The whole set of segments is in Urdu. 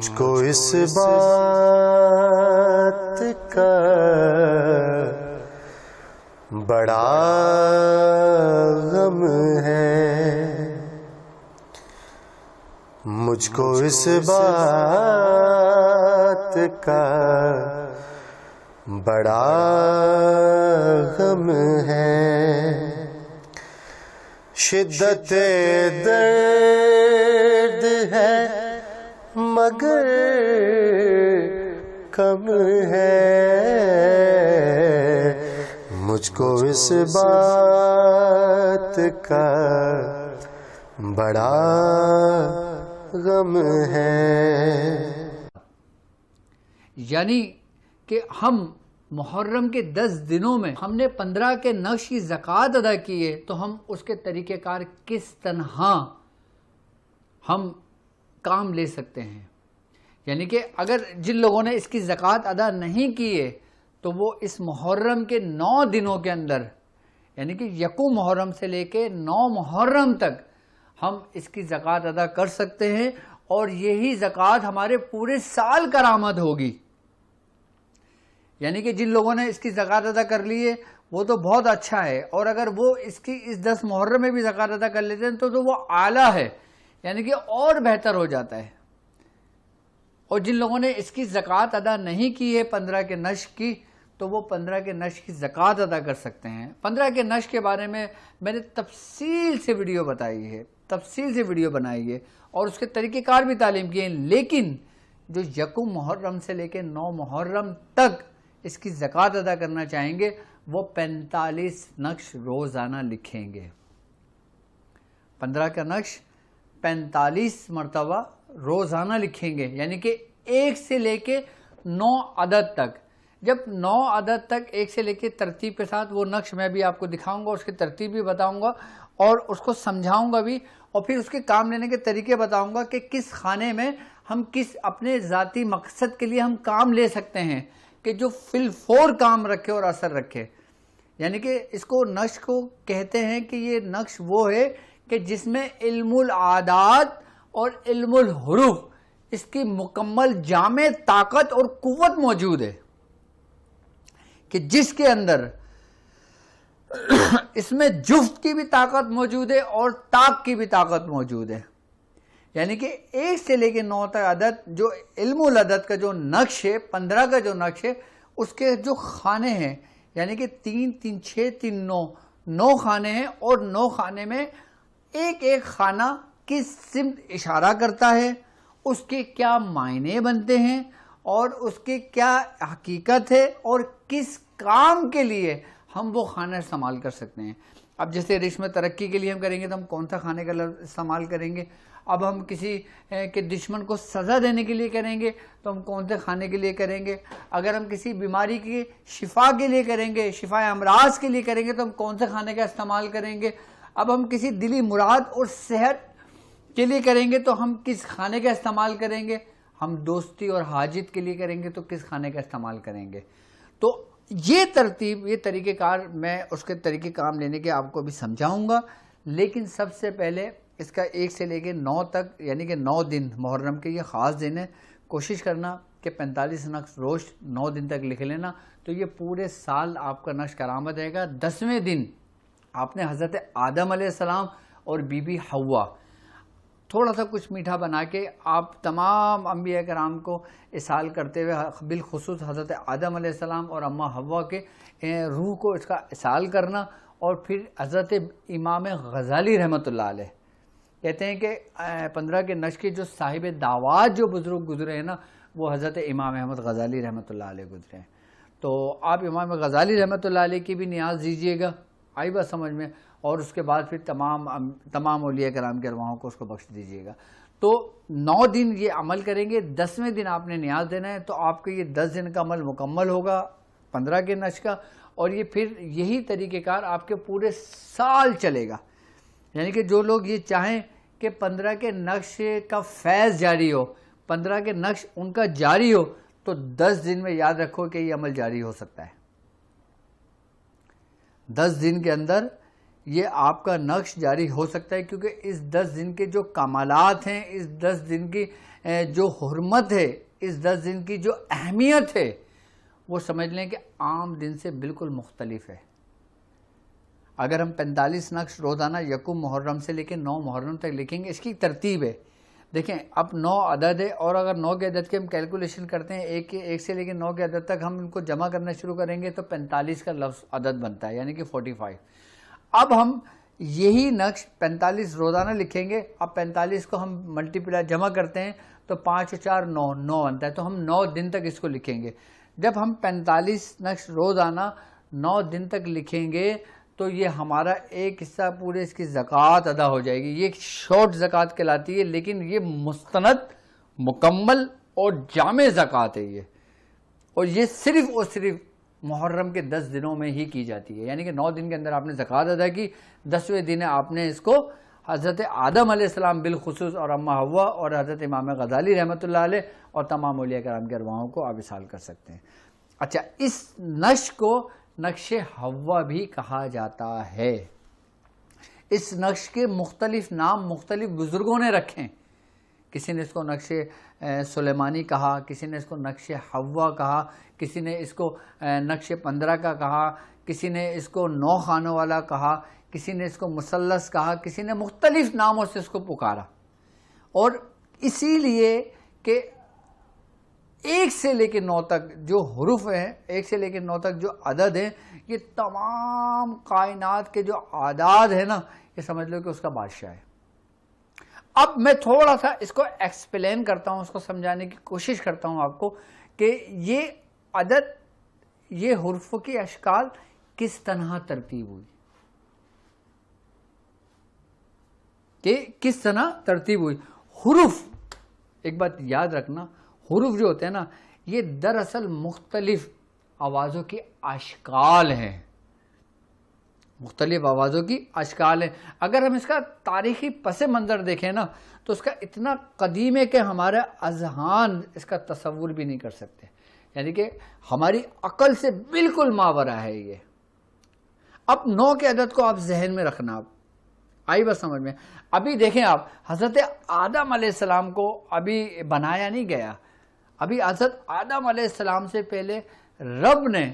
مجھ کو اس بات کا بڑا غم ہے، مجھ کو اس بات کا بڑا غم ہے، شدت درد ہے مگر کم ہے، مجھ کو اس بات کا بڑا غم ہے۔ یعنی کہ ہم محرم کے 10 دنوں میں ہم نے 15 کے نقش کی زکوٰۃ ادا کی ہے، تو ہم اس کے طریقہ کار کس طرح ہم کام لے سکتے ہیں۔ یعنی کہ اگر جن لوگوں نے اس کی زکوٰۃ ادا نہیں کی ہے تو وہ اس محرم کے 9 دنوں کے اندر، یعنی کہ 1 محرم سے لے کے 9 محرم تک ہم اس کی زکوٰۃ ادا کر سکتے ہیں، اور یہی زکوٰۃ ہمارے پورے سال کرامت ہوگی۔ یعنی کہ جن لوگوں نے اس کی زکوٰۃ ادا کر لی ہے وہ تو بہت اچھا ہے، اور اگر وہ اس 10 محرم میں بھی زکوٰۃ ادا کر لیتے ہیں تو وہ اعلیٰ ہے، یعنی کہ اور بہتر ہو جاتا ہے۔ اور جن لوگوں نے اس کی زکوٰۃ ادا نہیں کی ہے 15 کے نشک کی، تو وہ 15 کے نشک کی زکوٰۃ ادا کر سکتے ہیں۔ 15 کے نشک کے بارے میں نے تفصیل سے ویڈیو بتائی ہے، تفصیل سے ویڈیو بنائی ہے، اور اس کے طریقہ کار بھی تعلیم کیے ہیں، لیکن جو 1 محرم سے لے کے 9 محرم تک اس کی زکوٰۃ ادا کرنا چاہیں گے وہ 45 نقش روزانہ لکھیں گے۔ 15 کا نقش 45 مرتبہ روزانہ لکھیں گے، یعنی کہ 1 سے لے کے 9 عدد تک۔ جب 9 عدد تک 1 سے لے کے ترتیب کے ساتھ وہ نقش میں بھی آپ کو دکھاؤں گا، اس کی ترتیب بھی بتاؤں گا اور اس کو سمجھاؤں گا بھی، اور پھر اس کے کام لینے کے طریقے بتاؤں گا کہ کس خانے میں ہم کس اپنے ذاتی مقصد کے لیے ہم کام لے سکتے ہیں کہ جو فی الفور کام رکھے اور اثر رکھے۔ یعنی کہ اس کو نقش کو کہتے ہیں کہ یہ نقش وہ ہے کہ جس میں علم العادات اور علم الحروف اس کی مکمل جامع طاقت اور قوت موجود ہے، کہ جس کے اندر اس میں جفت کی بھی طاقت موجود ہے اور طاق کی بھی طاقت موجود ہے۔ یعنی کہ 1 سے لے کے 9 تک عدد جو علم العدد کا جو نقش ہے، 15 کا جو نقش ہے، اس کے جو خانے ہیں، یعنی کہ 3 3 6 3 9 خانے ہیں، اور 9 خانے میں ایک ایک خانہ کس سمت اشارہ کرتا ہے، اس کے کیا معنی بنتے ہیں اور اس کی کیا حقیقت ہے، اور کس کام کے لیے ہم وہ خانہ استعمال کر سکتے ہیں۔ اب جیسے رشم ترقی کے لیے ہم کریں گے تو ہم کون سا خانے کا لفظ استعمال کریں گے، اب ہم کسی کے دشمن کو سزا دینے کے لیے کریں گے تو ہم کون سے خانے کے لیے کریں گے، اگر ہم کسی بیماری کی شفا کے لیے کریں گے، شفا امراض کے لیے کریں گے تو ہم کون سے خانے کا استعمال کریں گے، اب ہم کسی دلی مراد اور صحت کے لیے کریں گے تو ہم کس خانے کا استعمال کریں گے، ہم دوستی اور حاجت کے لیے کریں گے تو کس خانے کا استعمال کریں گے۔ تو یہ ترتیب، یہ طریقہ کار میں اس کے طریقے کام لینے کے آپ کو بھی سمجھاؤں گا، لیکن سب سے پہلے اس کا 1 سے لے کے 9 تک، یعنی کہ 9 دن محرم کے یہ خاص دن ہے، کوشش کرنا کہ 45 نقش روز 9 دن تک لکھ لینا، تو یہ پورے سال آپ کا نقش کرامت رہے گا۔ 10ویں دن آپ نے حضرت آدم علیہ السلام اور بی بی حوا تھوڑا سا کچھ میٹھا بنا کے آپ تمام انبیاء کرام کو اصال کرتے ہوئے، بالخصوص حضرت آدم علیہ السلام اور اماں حوا کے روح کو اس کا اصال کرنا، اور پھر حضرت امام غزالی رحمۃ اللہ علیہ کہتے ہیں کہ 15 کے نشک کے جو صاحب دعوات جو بزرگ گزرے ہیں نا، وہ حضرت امام احمد غزالی رحمۃ اللہ علیہ گزرے ہیں، تو آپ امام غزالی رحمۃ اللہ علیہ کی بھی نیاز دیجیے گا، آئی بات سمجھ میں، اور اس کے بعد پھر تمام اولیاء کرام کے ارواحوں کو اس کو بخش دیجیے گا۔ تو 9 دن یہ عمل کریں گے، 10ویں دن آپ نے نیاز دینا ہے، تو آپ کا یہ 10 دن کا عمل مکمل ہوگا 15 کے نشک کا، اور یہ پھر یہی طریقہ کار آپ کے پورے سال چلے گا۔ یعنی کہ جو لوگ یہ چاہیں کہ 15 کے نقش کا فیض جاری ہو، 15 کے نقش ان کا جاری ہو، تو 10 دن میں یاد رکھو کہ یہ عمل جاری ہو سکتا ہے۔ 10 دن کے اندر یہ آپ کا نقش جاری ہو سکتا ہے، کیونکہ اس 10 دن کے جو کمالات ہیں، اس 10 دن کی جو حرمت ہے، اس 10 دن کی جو اہمیت ہے، وہ سمجھ لیں کہ عام دن سے بالکل مختلف ہے۔ اگر ہم 45 نقش روزانہ یکم محرم سے لے کے 9 محرم تک لکھیں گے، اس کی ترتیب ہے۔ دیکھیں اب 9 عدد ہے، اور اگر 9 کے عدد کی ہم کیلکولیشن کرتے ہیں، ایک سے لے کے 9 کے عدد تک ہم ان کو جمع کرنا شروع کریں گے تو 45 کا لفظ عدد بنتا ہے، یعنی کہ 45۔ اب ہم یہی نقش 45 روزانہ لکھیں گے۔ اب 45 کو ہم ملٹیپلائی جمع کرتے ہیں تو 5 اور 4 9 بنتا ہے، تو ہم 9 دن تک اس کو لکھیں گے۔ جب ہم 45 نقش روزانہ 9 دن تک لکھیں گے تو یہ ہمارا ایک حصہ پورے اس کی زکوٰۃ ادا ہو جائے گی۔ یہ ایک شارٹ زکوٰۃ کہلاتی ہے، لیکن یہ مستند، مکمل اور جامع زکوٰۃ ہے یہ، اور یہ صرف اور صرف محرم کے 10 دنوں میں ہی کی جاتی ہے۔ یعنی کہ 9 دن کے اندر آپ نے زکوٰۃ ادا کی، 10ویں دن آپ نے اس کو حضرت آدم علیہ السلام بالخصوص اور اماں حوا اور حضرت امام غزالی رحمۃ اللہ علیہ اور تمام اولیاء کرام کے ارواحوں کو آپ وصال کر سکتے ہیں۔ اچھا، اس نقش کو نقش حوا بھی کہا جاتا ہے۔ اس نقش کے مختلف نام مختلف بزرگوں نے رکھے، کسی نے اس کو نقش سلیمانی کہا، کسی نے اس کو نقش حوا کہا، کسی نے اس کو نقش 15 کا کہا، کسی نے اس کو 9 خانوں والا کہا، کسی نے اس کو مثلث کہا، کسی نے مختلف ناموں سے اس کو پکارا۔ اور اسی لیے کہ 1 سے لے کے 9 تک جو حروف ہیں، 1 سے لے کے 9 تک جو عدد ہیں، یہ تمام کائنات کے جو اعداد ہیں نا، یہ سمجھ لو کہ اس کا بادشاہ ہے۔ اب میں تھوڑا سا اس کو ایکسپلین کرتا ہوں، اس کو سمجھانے کی کوشش کرتا ہوں آپ کو کہ یہ عدد، یہ حروفوں کی اشکال کس طرح ترتیب ہوئی، کہ کس طرح ترتیب ہوئی۔ حروف، ایک بات یاد رکھنا، حروف جو ہوتے ہیں نا، یہ دراصل مختلف آوازوں کی اشکال ہیں، مختلف آوازوں کی اشکال ہیں۔ اگر ہم اس کا تاریخی پس منظر دیکھیں نا تو اس کا اتنا قدیم ہے کہ ہمارے اذہان اس کا تصور بھی نہیں کر سکتے، یعنی کہ ہماری عقل سے بالکل ماورا ہے یہ۔ اب 9 کے عدد کو آپ ذہن میں رکھنا، آپ آئی بس سمجھ میں۔ ابھی دیکھیں آپ، حضرت آدم علیہ السلام کو ابھی بنایا نہیں گیا، ابھی حضرت آدم علیہ السلام سے پہلے رب نے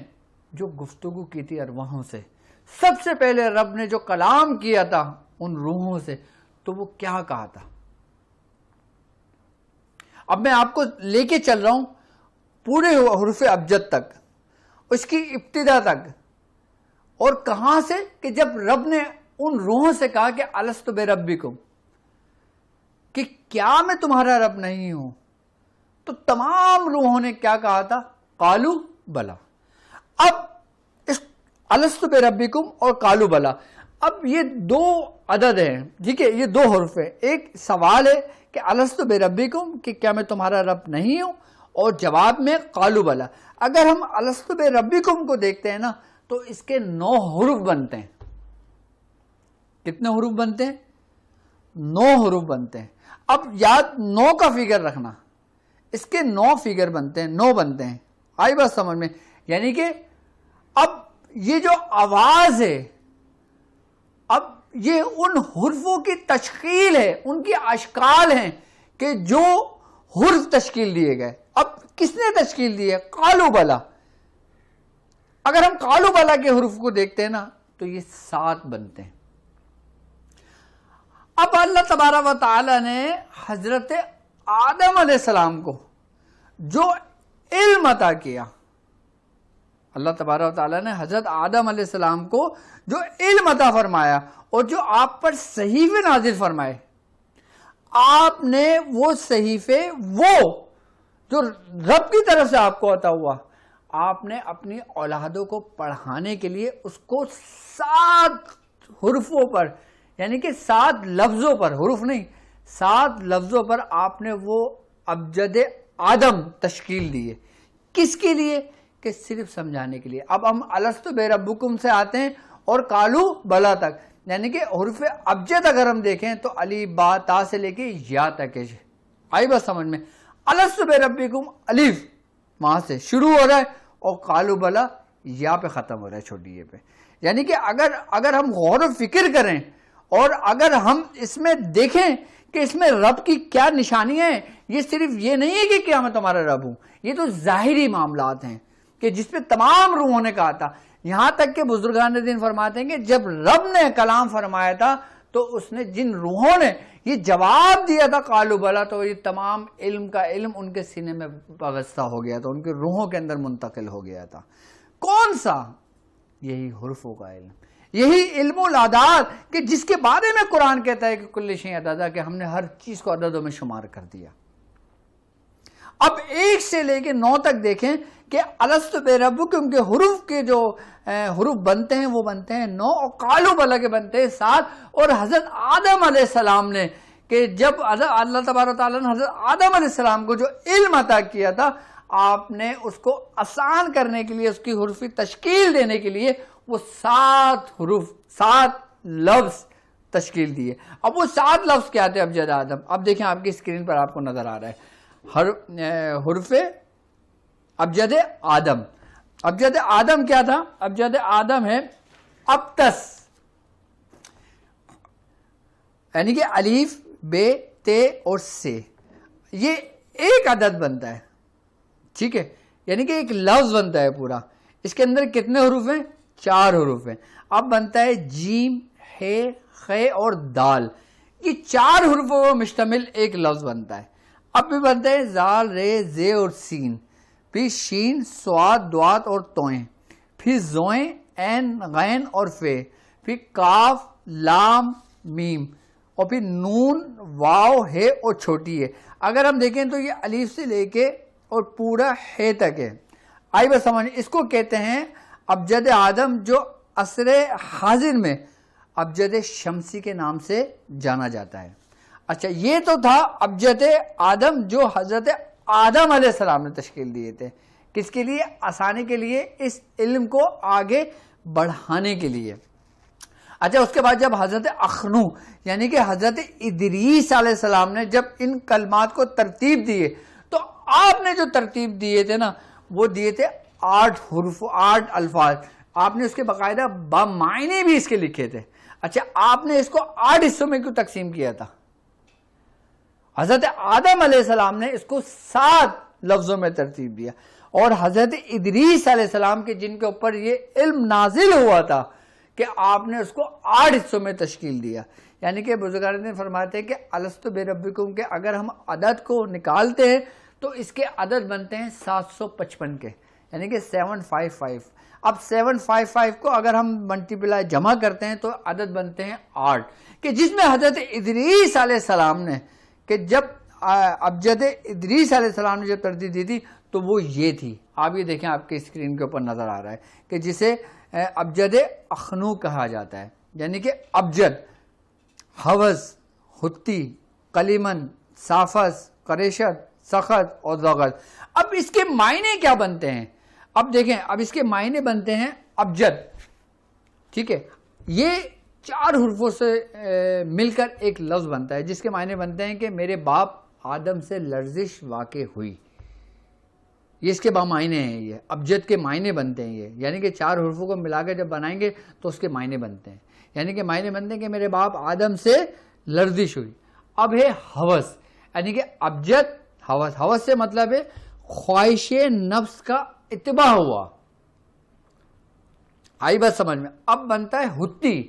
جو گفتگو کی تھی ارواحوں سے، سب سے پہلے رب نے جو کلام کیا تھا ان روحوں سے، تو وہ کیا کہا تھا؟ اب میں آپ کو لے کے چل رہا ہوں پورے حروف ابجد تک، اس کی ابتدا تک، اور کہاں سے کہ جب رب نے ان روحوں سے کہا کہ الست بربکم، کہ کیا میں تمہارا رب نہیں ہوں، تو تمام روحوں نے کیا کہا تھا؟ قالو بلا۔ اب اس الست بربکم اور قالو بلا، اب یہ 2 عدد ہیں، ٹھیک ہے، یہ 2 حرف ہیں۔ ایک سوال ہے کہ الست بربکم، کہ کیا میں تمہارا رب نہیں ہوں، اور جواب میں قالو بلا۔ اگر ہم الست بربکم کو دیکھتے ہیں نا تو اس کے 9 حروف بنتے ہیں۔ کتنے حروف بنتے ہیں؟ 9 حروف بنتے ہیں۔ اب یاد 9 کا فگر رکھنا، اس کے 9 فگر بنتے ہیں، 9 بنتے ہیں۔ آئی بات سمجھ میں؟ یعنی کہ اب یہ جو آواز ہے، اب یہ ان حرفوں کی تشکیل ہے، ان کی اشکال ہیں کہ جو حرف تشکیل دیے گئے۔ اب کس نے تشکیل دی ہے؟ قالو بلا۔ اگر ہم قالو بلا کے حروف کو دیکھتے ہیں نا تو یہ 7 بنتے ہیں۔ اب اللہ تبارک و تعالی نے حضرت آدم علیہ السلام کو جو علم عطا کیا، اللہ تبارک و تعالی نے حضرت آدم علیہ السلام کو جو علم عطا فرمایا اور جو آپ پر صحیفے نازل فرمائے، آپ نے وہ صحیفے، وہ جو رب کی طرف سے آپ کو عطا ہوا، آپ نے اپنی اولادوں کو پڑھانے کے لیے اس کو 7 حروفوں پر، یعنی کہ 7 لفظوں پر، حروف نہیں، 7 لفظوں پر آپ نے وہ ابجد آدم تشکیل دی ہے۔ کس کے لیے؟ کہ صرف سمجھانے کے لیے۔ اب ہم الست بربکم سے آتے ہیں اور قالو بلا تک، یعنی کہ حروف ابجد اگر ہم دیکھیں تو الف با تا سے لے کے یا تک ہے۔ آئی بات سمجھ میں؟ الست بربکم الف وہاں سے شروع ہو رہا ہے اور قالو بلا یا پہ ختم ہو رہا ہے، چھوٹی یہ پہ۔ یعنی کہ اگر ہم غور و فکر کریں اور اگر ہم اس میں دیکھیں کہ اس میں رب کی کیا نشانیاں ہیں، یہ صرف یہ نہیں ہے کہ کیا میں تمہارا رب ہوں، یہ تو ظاہری معاملات ہیں کہ جس پہ تمام روحوں نے کہا تھا. یہاں تک کہ بزرگان دین فرماتے ہیں کہ جب رب نے کلام فرمایا تھا تو اس نے جن روحوں نے یہ جواب دیا تھا قالوا بلا، تو یہ تمام علم کا علم ان کے سینے میں وابستہ ہو گیا تھا، ان کے روحوں کے اندر منتقل ہو گیا تھا. کون سا؟ یہی حروفوں کا علم، یہی علم العداد کہ جس کے بارے میں قرآن کہتا ہے کہ کل شیء عددا، کہ ہم نے ہر چیز کو عددوں میں شمار کر دیا. اب 1 سے لے کے 9 تک دیکھیں کہ الست بربکم کے حروف کے جو حروف بنتے ہیں وہ بنتے ہیں 9 اور قالوا بلا کے بنتے ہیں 7. اور حضرت آدم علیہ السلام نے کہ جب اللہ تبارک و تعالیٰ نے حضرت آدم علیہ السلام کو جو علم عطا کیا تھا، آپ نے اس کو آسان کرنے کے لیے، اس کی حروفی تشکیل دینے کے لیے وہ 7 حروف 7 لفظ تشکیل دیے. اب وہ 7 لفظ کیا تھے ابجد آدم؟ اب دیکھیں آپ کی اسکرین پر آپ کو نظر آ رہا ہے حرف ابجد آدم. ابجد آدم کیا تھا؟ ابجد آدم ہے ابتس، یعنی کہ الف بے تے اور سے، یہ ایک عدد بنتا ہے. ٹھیک ہے، یعنی کہ ایک لفظ بنتا ہے پورا. اس کے اندر کتنے حروف ہیں؟ 4 حروف ہیں. اب بنتا ہے جیم، ہے، خ اور دال. یہ 4 حروفوں پر مشتمل ایک لفظ بنتا ہے. اب بھی بنتا ہے زال، رے، زے اور سین، پھر شین، سواد، دوات اور توئیں، پھر زوئیں، عین، غین اور فے، پھر کاف، لام، میم، اور پھر نون، واو، ہے اور چھوٹی ہے. اگر ہم دیکھیں تو یہ الف سے لے کے اور پورا ہے تک ہے. آئی بس سمجھ، اس کو کہتے ہیں ابجد آدم، جو عصر حاضر میں ابجد شمسی کے نام سے جانا جاتا ہے. اچھا، یہ تو تھا ابجد آدم جو حضرت آدم علیہ السلام نے تشکیل دیے تھے. کس کے لیے؟ آسانی کے لیے، اس علم کو آگے بڑھانے کے لیے. اچھا، اس کے بعد جب حضرت اخنو یعنی کہ حضرت ادریس علیہ السلام نے جب ان کلمات کو ترتیب دیے، تو آپ نے جو ترتیب دیے تھے نا، وہ دیے تھے 8 حروف، 8 الفاظ. آپ نے اس کے باقاعدہ بمعنی بھی اس کے لکھے تھے. اچھا، آپ نے اس کو 8 حصوں میں کیوں تقسیم کیا تھا؟ حضرت آدم علیہ السلام نے اس کو 7 لفظوں میں ترتیب دیا، اور حضرت ادریس علیہ السلام کے جن کے اوپر یہ علم نازل ہوا تھا کہ آپ نے اس کو 8 حصوں میں تشکیل دیا. یعنی کہ بزرگان دین فرماتے ہیں کہ الست بربکم کے اگر ہم عدد کو نکالتے ہیں تو اس کے عدد بنتے ہیں 755 کے، یعنی کہ 755. اب 755 کو اگر ہم ملٹیپلائی جمع کرتے ہیں تو عدد بنتے ہیں 8، کہ جس میں حضرت ادریس علیہ السلام نے کہ جب ابجد ادریس علیہ السلام نے جب ترتیب دی تھی تو وہ یہ تھی. آپ یہ دیکھیں، آپ کے اسکرین کے اوپر نظر آ رہا ہے کہ جسے ابجد اخنو کہا جاتا ہے. یعنی کہ ابجد، حوض، حتی، قلیمن، صافس، قریشت، سخت اور ضغط. اب اس کے معنی کیا بنتے ہیں؟ اب دیکھیں، اب اس کے معنی بنتے ہیں ابجد. ٹھیک ہے، یہ 4 حروفوں سے مل کر ایک لفظ بنتا ہے جس کے معنی بنتے ہیں کہ میرے باپ آدم سے لرزش واقع ہوئی. یہ اس کے معنی ہیں. یہ ابجد کے معنی بنتے ہیں یہ، یعنی کہ 4 حروفوں کو ملا کے جب بنائیں گے تو اس کے معنی بنتے ہیں. یعنی کہ معنی بنتے ہیں کہ میرے باپ آدم سے لرزش ہوئی. اب ہے حوث، یعنی کہ ابجد حوث. حوث سے مطلب ہے خواہش نفس کا اتباع ہوا. آئی بات سمجھ میں؟ اب بنتا ہے حتی.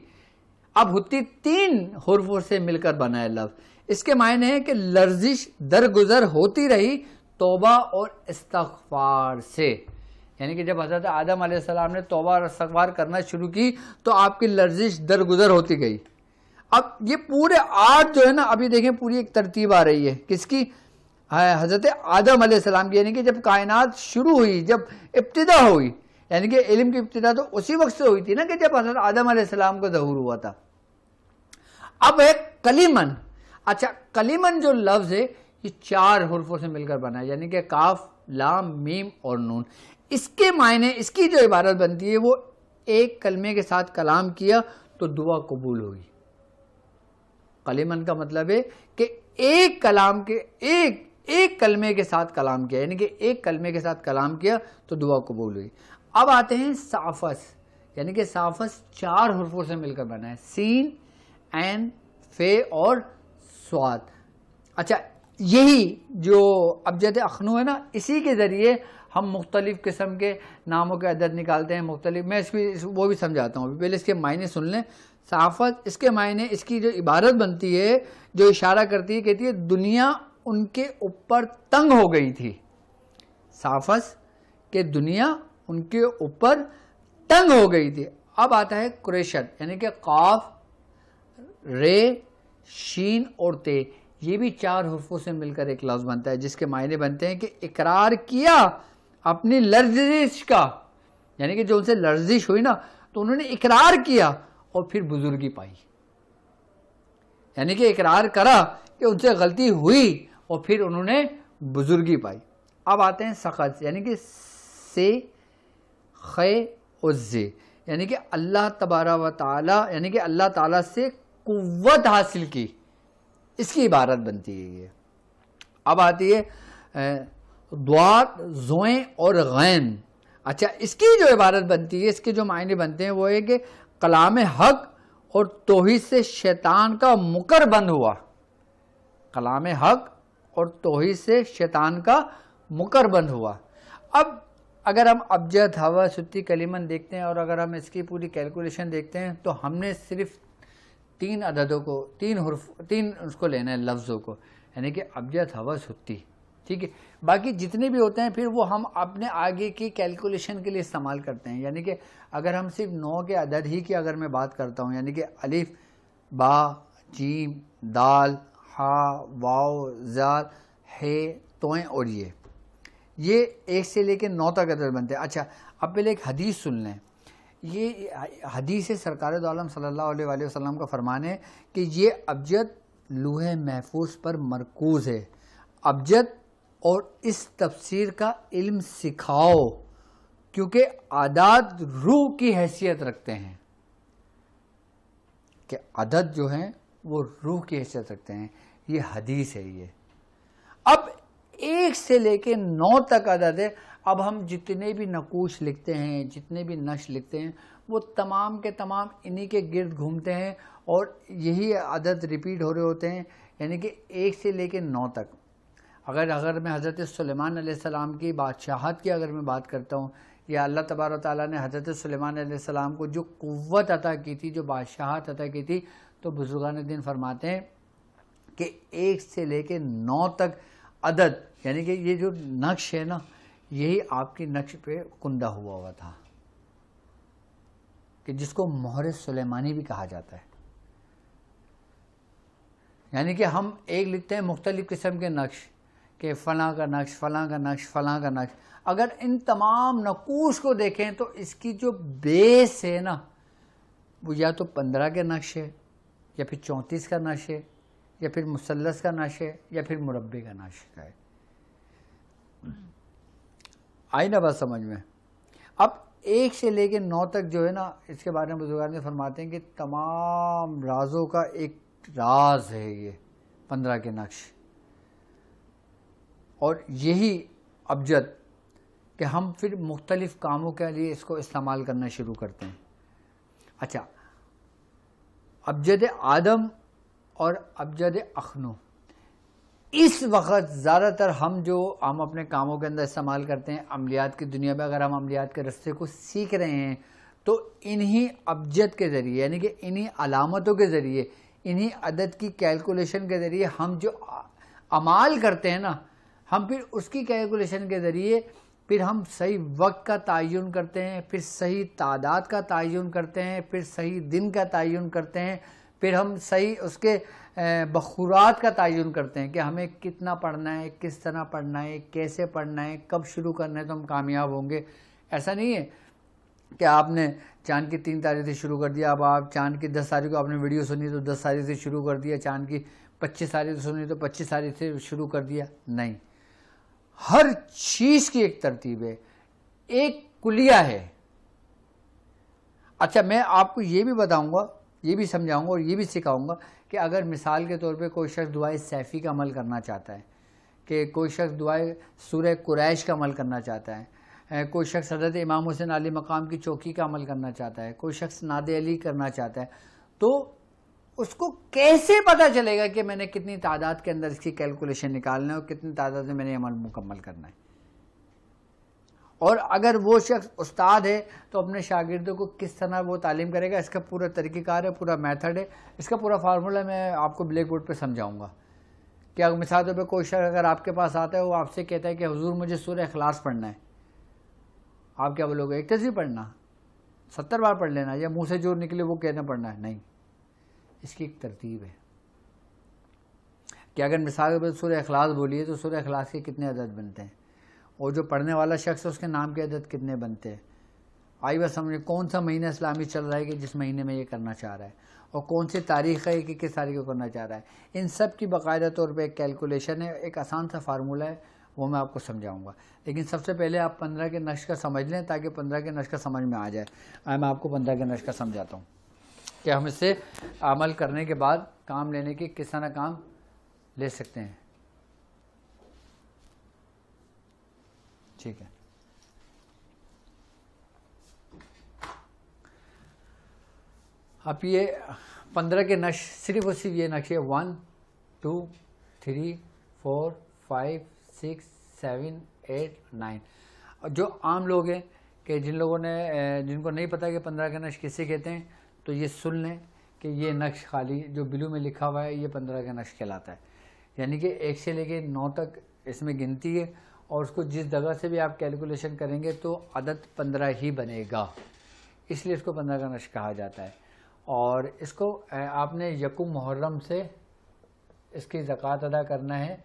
اب حتی 3 حروفوں سے مل کر بنا ہے لفظ. اس کے معنی ہے کہ لرزش درگزر ہوتی رہی توبہ اور استغفار سے. یعنی کہ جب حضرت آدم علیہ السلام نے توبہ اور استغفار کرنا شروع کی تو آپ کی لرزش درگزر ہوتی گئی. اب یہ پورے 8 جو ہے نا، ابھی دیکھیں پوری ایک ترتیب آ رہی ہے. کس کی؟ حضرت آدم علیہ السلام کی. یعنی کہ جب کائنات شروع ہوئی، جب ابتدا ہوئی، یعنی کہ علم کی ابتدا تو اسی وقت سے ہوئی تھی نا کہ جب حضرت آدم علیہ السلام کو ظہور ہوا تھا. اب ہے کلیمن. اچھا، کلیمن جو لفظ ہے یہ 4 حروفوں سے مل کر بنا ہے، یعنی کہ کاف، لام، میم اور نون. اس کے معنی، اس کی جو عبارت بنتی ہے وہ ایک کلمے کے ساتھ کلام کیا تو دعا قبول ہوئی. کلیمن کا مطلب ہے کہ ایک کلام کے ایک کلمے کے ساتھ کلام کیا، یعنی کہ ایک کلمے کے ساتھ کلام کیا تو دعا قبول ہوئی. اب آتے ہیں صافس. یعنی کہ سافس 4 حرفوں سے مل کر بنا ہے، سین، عین، فے اور سواد. اچھا یہی جو ابجد اخنو ہے نا، اسی کے ذریعے ہم مختلف قسم کے ناموں کے عدد نکالتے ہیں مختلف. میں وہ بھی سمجھاتا ہوں، پہلے اس کے معنی سن لیں. صافت، اس کے معنی، اس کی جو عبارت بنتی ہے، جو اشارہ کرتی ہے، کہتی ہے دنیا ان کے اوپر تنگ ہو گئی تھی. صافس کہ دنیا ان کے اوپر تنگ ہو گئی تھی. اب آتا ہے قریشت، یعنی کہ قاف، رے، شین اور تے. یہ بھی 4 حرفوں سے مل کر ایک لفظ بنتا ہے، جس کے معنی بنتے ہیں کہ اقرار کیا اپنی لرزش کا. یعنی کہ جو ان سے لرزش ہوئی نا، تو انہوں نے اقرار کیا اور پھر بزرگی پائی. یعنی کہ اقرار کرا کہ ان سے غلطی ہوئی اور پھر انہوں نے بزرگی پائی. اب آتے ہیں سخت، یعنی کہ سے، خے اور زے، یعنی کہ اللہ تبارک و تعالی، یعنی کہ اللہ تعالیٰ سے قوت حاصل کی، اس کی عبارت بنتی ہے یہ. اب آتی ہے ضاد، زوئیں اور غین. اچھا اس کی جو عبارت بنتی ہے، اس کے جو معنی بنتے ہیں، وہ ہے کہ کلام حق اور توحید سے شیطان کا مکر بند ہوا. کلام حق اور توحید سے شیطان کا مکر بند ہوا. اب اگر ہم ابجد، ہوا، ستی، کلیمن دیکھتے ہیں اور اگر ہم اس کی پوری کیلکولیشن دیکھتے ہیں، تو ہم نے صرف 3 عددوں کو، 3 اس کو لینا ہے لفظوں کو، یعنی کہ ابجد، ہوا، ستی. ٹھیک ہے، باقی جتنے بھی ہوتے ہیں پھر وہ ہم اپنے آگے کی کیلکولیشن کے لیے استعمال کرتے ہیں. یعنی کہ اگر ہم صرف 9 کے عدد ہی کی اگر میں بات کرتا ہوں، یعنی کہ الف، با، جیم، دال، ہا، واو، زال، ہے، توئیں اور یہ 1 سے لے کے 9 تک عدد بنتے ہیں. اچھا اب پہلے ایک حدیث سن لیں. یہ حدیث سرکار دو عالم صلی اللہ علیہ وآلہ وسلم کا فرمان ہے کہ یہ ابجد لوح محفوظ پر مرکوز ہے. ابجد اور اس تفسیر کا علم سکھاؤ، کیونکہ عدد روح کی حیثیت رکھتے ہیں. کہ عدد جو ہیں وہ روح کی حیثیت رکھتے ہیں. یہ حدیث ہے. یہ اب 1 سے لے کے 9 تک عدد ہے. اب ہم جتنے بھی نقوش لکھتے ہیں، جتنے بھی نقش لکھتے ہیں، وہ تمام کے تمام انہی کے گرد گھومتے ہیں اور یہی عدد ریپیٹ ہو رہے ہوتے ہیں. یعنی کہ 1 سے لے کے 9 تک. اگر میں حضرت سلیمان علیہ السلام کی بادشاہت کی اگر میں بات کرتا ہوں، یا اللہ تبارک و تعالیٰ نے حضرت سلیمان علیہ السلام کو جو قوت عطا کی تھی، جو بادشاہت عطا کی تھی، تو بزرگان دین فرماتے ہیں کہ 1 سے لے کے 9 تک عدد، یعنی کہ یہ جو نقش ہے نا، یہی آپ کی نقش پہ کندہ ہوا تھا، کہ جس کو مہر سلیمانی بھی کہا جاتا ہے. یعنی کہ ہم ایک لکھتے ہیں مختلف قسم کے نقش، کہ فلاں کا نقش، فلاں کا نقش، فلاں کا نقش. اگر ان تمام نقوش کو دیکھیں تو اس کی جو بیس ہے نا، وہ یا تو 15 کے نقش ہے، یا پھر 34 کا نقش ہے، یا پھر مثلث کا نقش ہے، یا پھر مربع کا نقش ہے. آئی نا بات سمجھ میں؟ اب 1 سے لے کے 9 تک جو ہے نا، اس کے بارے میں بزرگان نے فرماتے ہیں کہ تمام رازوں کا ایک راز ہے یہ 15 کے نقش. اور یہی ابجد کہ ہم پھر مختلف کاموں کے لیے اس کو استعمال کرنا شروع کرتے ہیں. اچھا ابجد آدم اور ابجد اخنو، اس وقت زیادہ تر ہم اپنے کاموں کے اندر استعمال کرتے ہیں. عملیات کی دنیا میں اگر ہم عملیات کے رستے کو سیکھ رہے ہیں تو انہی ابجد کے ذریعے، یعنی کہ انہی علامتوں کے ذریعے، انہی عدد کی کیلکولیشن کے ذریعے ہم جو اعمال کرتے ہیں نا، ہم پھر اس کی کیلکولیشن کے ذریعے پھر ہم صحیح وقت کا تعین کرتے ہیں، پھر صحیح تعداد کا تعین کرتے ہیں، پھر صحیح دن کا تعین کرتے ہیں، پھر ہم صحیح اس کے بخورات کا تعین کرتے ہیں کہ ہمیں کتنا پڑھنا ہے، کس طرح پڑھنا ہے، کیسے پڑھنا ہے، کب شروع کرنا ہے تو ہم کامیاب ہوں گے. ایسا نہیں ہے کہ آپ نے چاند کی 3 تاریخ سے شروع کر دیا، اب آپ چاند کی 10 تاریخ کو آپ نے ویڈیو سنی تو 10 تاریخ سے شروع کر دیا، چاند کی 25 تاریخ سے سنی تو 25 تاریخ سے شروع کر دیا. نہیں، ہر چیز کی ایک ترتیب ہے، ایک کلیہ ہے. اچھا میں آپ کو یہ بھی بتاؤں گا، یہ بھی سمجھاؤں گا اور یہ بھی سکھاؤں گا کہ اگر مثال کے طور پہ کوئی شخص دعائے سیفی کا عمل کرنا چاہتا ہے، کہ کوئی شخص دعائے سورہ قریش کا عمل کرنا چاہتا ہے، کوئی شخص حضرت امام حسین علی مقام کی چوکی کا عمل کرنا چاہتا ہے, کوئی شخص ناد علی کرنا چاہتا ہے, تو اس کو کیسے پتہ چلے گا کہ میں نے کتنی تعداد کے اندر اس کی کیلکولیشن نکالنا ہے اور کتنی تعداد میں نے عمل مکمل کرنا ہے. اور اگر وہ شخص استاد ہے تو اپنے شاگردوں کو کس طرح وہ تعلیم کرے گا, اس کا پورا طریقہ کار ہے, پورا میتھڈ ہے, اس کا پورا فارمولہ میں آپ کو بلیک بورڈ پہ سمجھاؤں گا. کہ مثال طور پہ کوئی شخص اگر آپ کے پاس آتا ہے, وہ آپ سے کہتا ہے کہ حضور مجھے سورہ اخلاص پڑھنا ہے, آپ کیا بولو گے؟ ایک تصویر پڑھنا, 70 بار پڑھ لینا, یا منہ سے جو نکلے وہ کہنا پڑھنا ہے؟ نہیں, اس کی ایک ترتیب ہے کہ اگر مثال کے طور پر سورہ اخلاص بولیے تو سورہ اخلاص کے کتنے عدد بنتے ہیں, اور جو پڑھنے والا شخص ہے اس کے نام کے عدد کتنے بنتے ہیں. آئی بس سمجھے کون سا مہینہ اسلامی چل رہا ہے کہ جس مہینے میں یہ کرنا چاہ رہا ہے, اور کون سی تاریخ ہے کہ کس تاریخ کو کرنا چاہ رہا ہے. ان سب کی باقاعدہ طور پہ ایک کیلکولیشن ہے, ایک آسان سا فارمولہ ہے, وہ میں آپ کو سمجھاؤں گا. لیکن سب سے پہلے آپ 15 کے نقش کا سمجھ لیں تاکہ 15 کے نقش کا سمجھ میں آ جائے. میں آپ کو 15 کے نقش کا سمجھاتا ہوں کہ ہم اس سے عمل کرنے کے بعد کام لینے کی کس طرح کام لے سکتے ہیں. ٹھیک ہے, اب یہ 15 کے نقش صرف اور صرف یہ نقش ہے 1 2 3 4 5 6 7 8 9. اور جو عام لوگ ہیں کہ جن کو نہیں پتا کہ 15 کے نقش کسے کہتے ہیں, تو یہ سن لیں کہ یہ نقش خالی جو بلو میں لکھا ہوا ہے یہ 15 کا نقش کہلاتا ہے. یعنی کہ 1 سے لے کے 9 تک اس میں گنتی ہے, اور اس کو جس جگہ سے بھی آپ کیلکولیشن کریں گے تو عدد 15 ہی بنے گا, اس لیے اس کو 15 کا نقش کہا جاتا ہے. اور اس کو آپ نے یکم محرم سے اس کی زکوٰۃ ادا کرنا ہے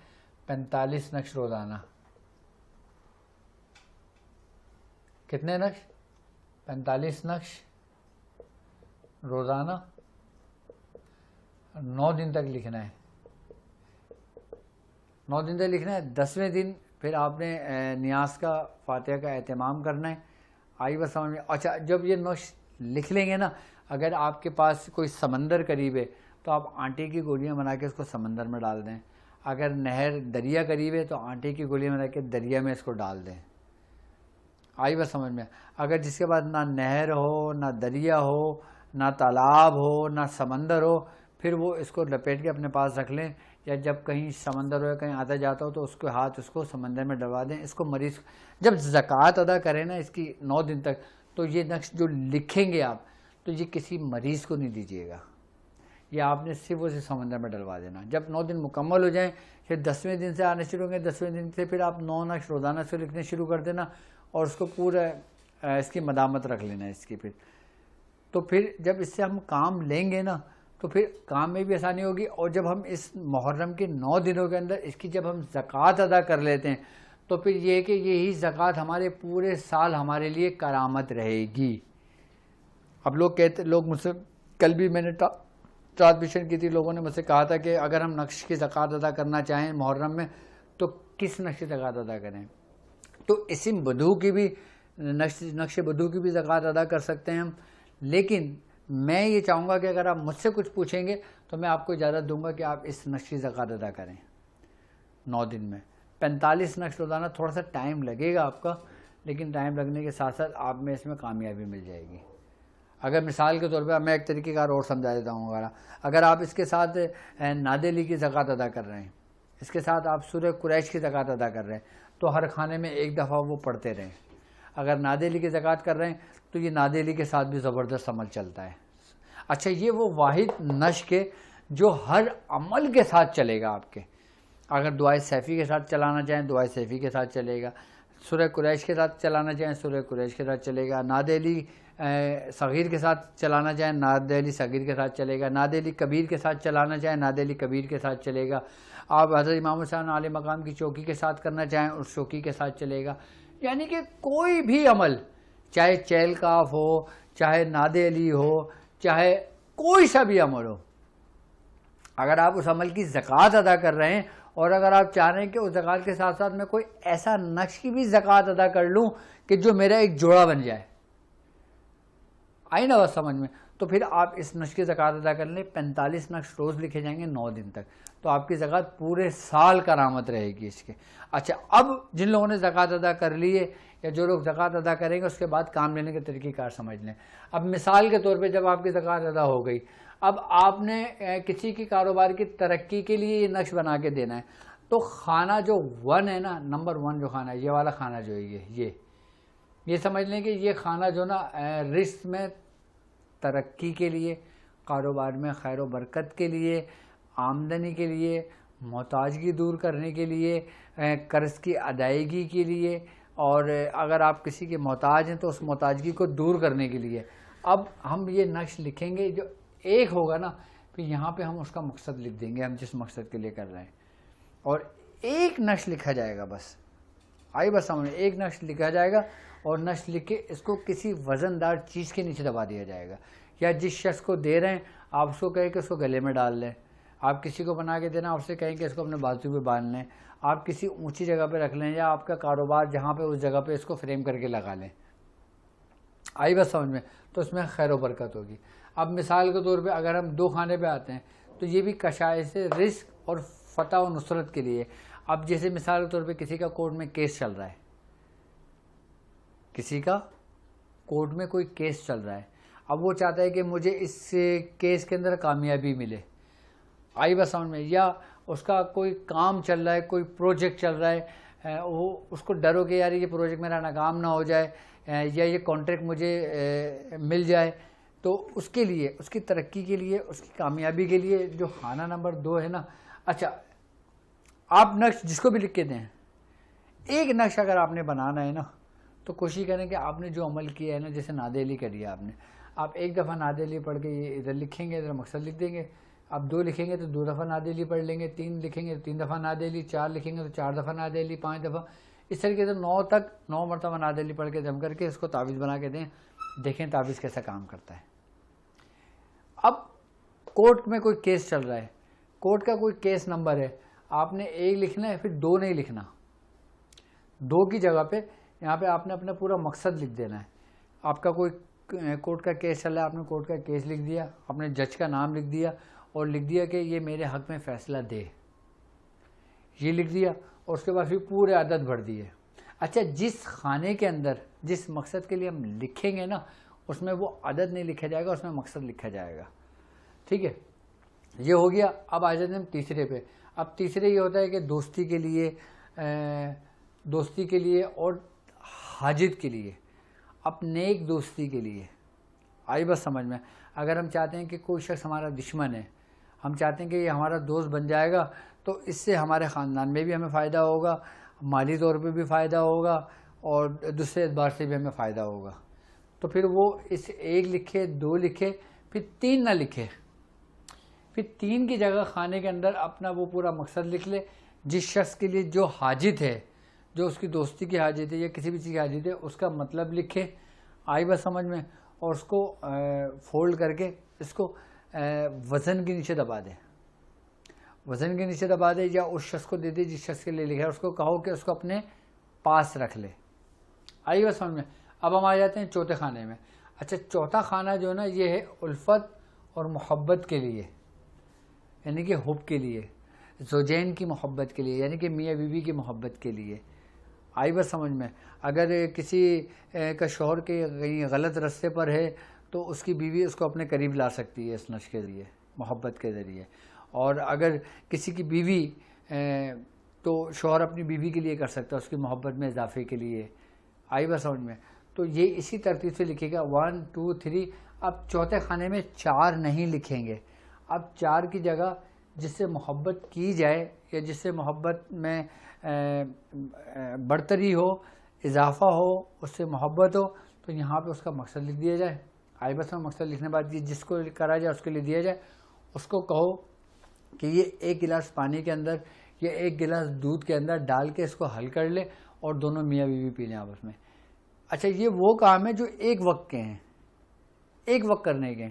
45 نقش روزانہ. کتنے نقش؟ 45 نقش روزانہ 9 دن تک لکھنا ہے. 9 دن تک لکھنا ہے. 10ویں دن پھر آپ نے نیاز کا فاتحہ کا اہتمام کرنا ہے. آئی بس سمجھ میں. اچھا, جب یہ نقش لکھ لیں گے نا, اگر آپ کے پاس کوئی سمندر قریب ہے تو آپ آٹے کی گولیاں بنا کے اس کو سمندر میں ڈال دیں. اگر نہر دریا قریب ہے تو آٹے کی گولیاں بنا کے دریا میں اس کو ڈال دیں. آئی بس سمجھ میں. اگر جس کے پاس نہ نہر ہو, نہ دریا ہو, نہ تالاب ہو, نہ سمندر ہو, پھر وہ اس کو لپیٹ کے اپنے پاس رکھ لیں, یا جب کہیں سمندر ہو یا کہیں آتا جاتا ہو تو اس کے ہاتھ اس کو سمندر میں ڈلوا دیں. اس کو مریض جب زکوٰۃ ادا کریں نا اس کی 9 دن تک, تو یہ نقش جو لکھیں گے آپ, تو یہ کسی مریض کو نہیں دیجیے گا, یہ آپ نے صرف اسے سمندر میں ڈلوا دینا. جب 9 دن مکمل ہو جائیں پھر 10ویں دن سے آنے شروع ہوں گے. 10ویں دن سے پھر آپ 9 نقش روزانہ سے لکھنے شروع کر دینا, اور اس کو پورا اس کی مدامت رکھ لینا اس کی. تو پھر جب اس سے ہم کام لیں گے نا تو پھر کام میں بھی آسانی ہوگی. اور جب ہم اس محرم کے 9 دنوں کے اندر اس کی جب ہم زکوٰۃ ادا کر لیتے ہیں تو پھر یہ کہ یہی زکوٰۃ ہمارے پورے سال ہمارے لیے کرامت رہے گی. اب لوگ مجھ سے کل بھی میں نے ٹرانسمیشن کی تھی, لوگوں نے مجھ سے کہا تھا کہ اگر ہم نقش کی زکوٰۃ ادا کرنا چاہیں محرم میں تو کس نقش کی زکوٰۃ ادا کریں. تو اسم بدو کی بھی نقش بدو کی بھی زکوٰۃ ادا کر سکتے ہیں ہم. لیکن میں یہ چاہوں گا کہ اگر آپ مجھ سے کچھ پوچھیں گے تو میں آپ کو اجازت دوں گا کہ آپ اس نقش کی زکوٰۃ ادا کریں 9 دن میں. 45 نقش روزانہ تھوڑا سا ٹائم لگے گا آپ کا, لیکن ٹائم لگنے کے ساتھ ساتھ آپ میں اس میں کامیابی مل جائے گی. اگر مثال کے طور پہ میں ایک طریقہ کار اور سمجھا دیتا ہوں, اگر آپ اس کے ساتھ ناد علی کی زکوٰۃ ادا کر رہے ہیں, اس کے ساتھ آپ سورہ قریش کی زکوٰۃ ادا کر رہے ہیں, تو ہر کھانے میں ایک دفعہ وہ پڑھتے رہیں. اگر ناد علی کی زکوٰۃ کر رہے ہیں تو یہ ناد علی کے ساتھ بھی زبردست عمل چلتا ہے. اچھا, یہ وہ واحد نشق ہے جو ہر عمل کے ساتھ چلے گا آپ کے. اگر دعائے سیفی کے ساتھ چلانا چاہیں دعائے سیفی کے ساتھ چلے گا, سورہ قریش کے ساتھ چلانا چاہیں سورہ قریش کے ساتھ چلے گا, ناد علی صغیر کے ساتھ چلانا چاہیں ناد علی صغیر کے ساتھ چلے گا, ناد علی کبیر کے ساتھ چلانا چاہیں ناد علی کبیر کے ساتھ چلے گا. آپ حضرت امام حسین علی مقام کی چوکی کے ساتھ کرنا چاہیں اس چوکی کے ساتھ چلے گا. یعنی کہ کوئی بھی عمل, چاہے چیل کاف ہو, چاہے ناد علی ہو, چاہے کوئی سا بھی عمل ہو, اگر آپ اس عمل کی زکوٰۃ ادا کر رہے ہیں, اور اگر آپ چاہ رہے ہیں کہ اس زکوٰۃ کے ساتھ ساتھ میں کوئی ایسا نقش کی بھی زکوٰۃ ادا کر لوں کہ جو میرا ایک جوڑا بن جائے, آئی نا بات سمجھ میں, تو پھر آپ اس نقش کی زکوٰۃ ادا کر لیں. 45 نقش روز لکھے جائیں گے 9 دن تک, تو آپ کی زکوٰۃ پورے سال کرامت رہے گی اس کے. اچھا, اب جن لوگوں نے زکوٰۃ ادا کر لی ہے یا جو لوگ زکوٰۃ ادا کریں گے اس کے بعد کام لینے کے طریقہ کار سمجھ لیں. اب مثال کے طور پہ جب آپ کی زکوٰۃ ادا ہو گئی, اب آپ نے کسی کی کاروبار کی ترقی کے لیے یہ نقش بنا کے دینا ہے, تو خانہ جو 1 ہے نا, نمبر 1 جو خانہ ہے, یہ والا خانہ جو ہے یہ سمجھ لیں کہ یہ خانہ جو نا رزق میں ترقی کے لیے, کاروبار میں خیر و برکت کے لیے, آمدنی کے لیے, محتاجگی دور کرنے کے لیے, قرض کی ادائیگی کے لیے, اور اگر آپ کسی کے محتاج ہیں تو اس محتاجگی کو دور کرنے کے لیے. اب ہم یہ نقش لکھیں گے, جو ایک ہوگا نا, پھر یہاں پہ ہم اس کا مقصد لکھ دیں گے, ہم جس مقصد کے لیے کر رہے ہیں, اور ایک نقش لکھا جائے گا بس. آئی بس سامنے, ایک نقش لکھا جائے گا, اور نقش لکھ کے اس کو کسی وزن دار چیز کے نیچے دبا دیا جائے گا. یا جس شخص کو دے رہے ہیں آپ اس کو کہیں کہ اس کو گلے میں ڈال لیں, آپ کسی کو بنا کے دینا آپ سے کہیں کہ اس کو اپنے بازو پہ باندھ لیں, آپ کسی اونچی جگہ پہ رکھ لیں, یا آپ کا کاروبار جہاں پہ اس جگہ پہ اس کو فریم کر کے لگا لیں. آئی بس سمجھ میں, تو اس میں خیر و برکت ہوگی. اب مثال کے طور پہ اگر ہم 2 خانے پہ آتے ہیں تو یہ بھی کشائش رزق اور فتح و نصرت کے لیے. اب جیسے مثال کے طور پہ کسی کا کورٹ میں کیس چل رہا ہے, کسی کا کورٹ میں کوئی کیس چل رہا ہے, اب وہ چاہتا ہے کہ مجھے اس کیس کے اندر کامیابی ملے. آئی بس سمجھ میں, یا اس کا کوئی کام چل رہا ہے, کوئی پروجیکٹ چل رہا ہے, وہ اس کو ڈر ہو کہ یار یہ پروجیکٹ میرا ناکام نہ ہو جائے, یا یہ کانٹریکٹ مجھے مل جائے, تو اس کے لیے, اس کی ترقی کے لیے, اس کی کامیابی کے لیے جو خانہ نمبر 2 ہے نا. اچھا, آپ نقش جس کو بھی لکھ کے دیں, ایک نقش اگر آپ نے بنانا ہے نا, تو کوشش کریں کہ آپ نے جو عمل کیا ہے نا, جیسے نادیلی کری ہے آپ ایک دفعہ نادیلی پڑھ کے یہ ادھر لکھیں گے, ادھر مقصد لکھ دیں گے. آپ 2 لکھیں گے تو 2 دفعہ نادیلی پڑھ لیں گے, 3 لکھیں گے تو 3 دفعہ نادیلی, 4 لکھیں گے تو 4 دفعہ نادیلی, 5 دفعہ, اس طریقے سے 9 مرتبہ نادیلی پڑھ کے جم کر کے اس کو تعویذ بنا کے دیں. دیکھیں تعویذ کیسا کام کرتا ہے. اب کورٹ میں کوئی کیس چل رہا ہے, کورٹ کا کوئی کیس نمبر ہے, آپ نے 1 لکھنا ہے, پھر 2 نہیں لکھنا. 2 کی جگہ پہ یہاں پہ آپ نے اپنا پورا مقصد لکھ دینا ہے. آپ کا کوئی کورٹ کا کیس چل رہا ہے, آپ نے کورٹ کا کیس لکھ دیا, اپنے جج کا نام لکھ دیا, اور لکھ دیا کہ یہ میرے حق میں فیصلہ دے, یہ لکھ دیا, اور اس کے بعد پھر پورے عدد بھر دیے. اچھا, جس خانے کے اندر جس مقصد کے لیے ہم لکھیں گے نا, اس میں وہ عدد نہیں لکھا جائے گا, اس میں مقصد لکھا جائے گا. ٹھیک ہے, یہ ہو گیا. اب آ جاتے ہیں ہم تیسرے پہ. اب تیسرے یہ ہوتا ہے کہ دوستی کے لیے اور حاجت کے لیے, اب نیک دوستی کے لیے. آئی بس سمجھ میں, اگر ہم چاہتے ہیں کہ کوئی شخص ہمارا دشمن ہے, ہم چاہتے ہیں کہ یہ ہمارا دوست بن جائے گا, تو اس سے ہمارے خاندان میں بھی ہمیں فائدہ ہوگا, مالی طور پہ بھی فائدہ ہوگا, اور دوسرے اعتبار سے بھی ہمیں فائدہ ہوگا. تو پھر وہ اس 1 لکھے, 2 لکھے, پھر 3 نہ لکھے, پھر 3 کی جگہ خانے کے اندر اپنا وہ پورا مقصد لکھ لے. جس شخص کے لیے جو حاجت ہے, جو اس کی دوستی کی حاجت ہے یا کسی بھی چیز کی حاجت ہے, اس کا مطلب لکھے. آئی بس سمجھ میں, اور اس کو فولڈ کر کے اس کو وزن کے نیچے دبا دے, وزن کے نیچے دبا دے, یا اس شخص کو دے دے جس شخص کے لیے لکھا ہے, اس کو کہو کہ اس کو اپنے پاس رکھ لے. آئی بس سمجھ میں. اب ہم آ جاتے ہیں چوتھے خانے میں. اچھا, چوتھا خانہ جو ہے نا, یہ ہے الفت اور محبت کے لیے, یعنی کہ حب کے لیے, زوجین کی محبت کے لیے, یعنی کہ میاں بیوی کی محبت کے لیے. آئی بس سمجھ میں. اگر کسی کا شوہر کے کہیں غلط راستے پر ہے, تو اس کی بیوی اس کو اپنے قریب لا سکتی ہے اس نقش کے ذریعے, محبت کے ذریعے. اور اگر کسی کی بیوی, تو شوہر اپنی بیوی کے لیے کر سکتا ہے, اس کی محبت میں اضافے کے لیے. آئی بس سمجھ میں. تو یہ اسی ترتیب سے لکھے گا 1 2 3. اب چوتھے خانے میں 4 نہیں لکھیں گے. اب 4 کی جگہ جس سے محبت کی جائے, یا جس سے محبت میں برتری ہو, اضافہ ہو, اس سے محبت ہو, تو یہاں پہ اس کا مقصد لکھ دیا جائے. آئی بس میں مقصد لکھنے بعد جس کو کرا جائے اس کے لیے دیا جائے. اس کو کہو کہ یہ 1 گلاس پانی کے اندر یا 1 گلاس دودھ کے اندر ڈال کے اس کو حل کر لے, اور دونوں میاں بیوی پی لیں آپس میں. اچھا, یہ وہ کام ہے جو ایک وقت کے ہیں, ایک وقت کرنے کے.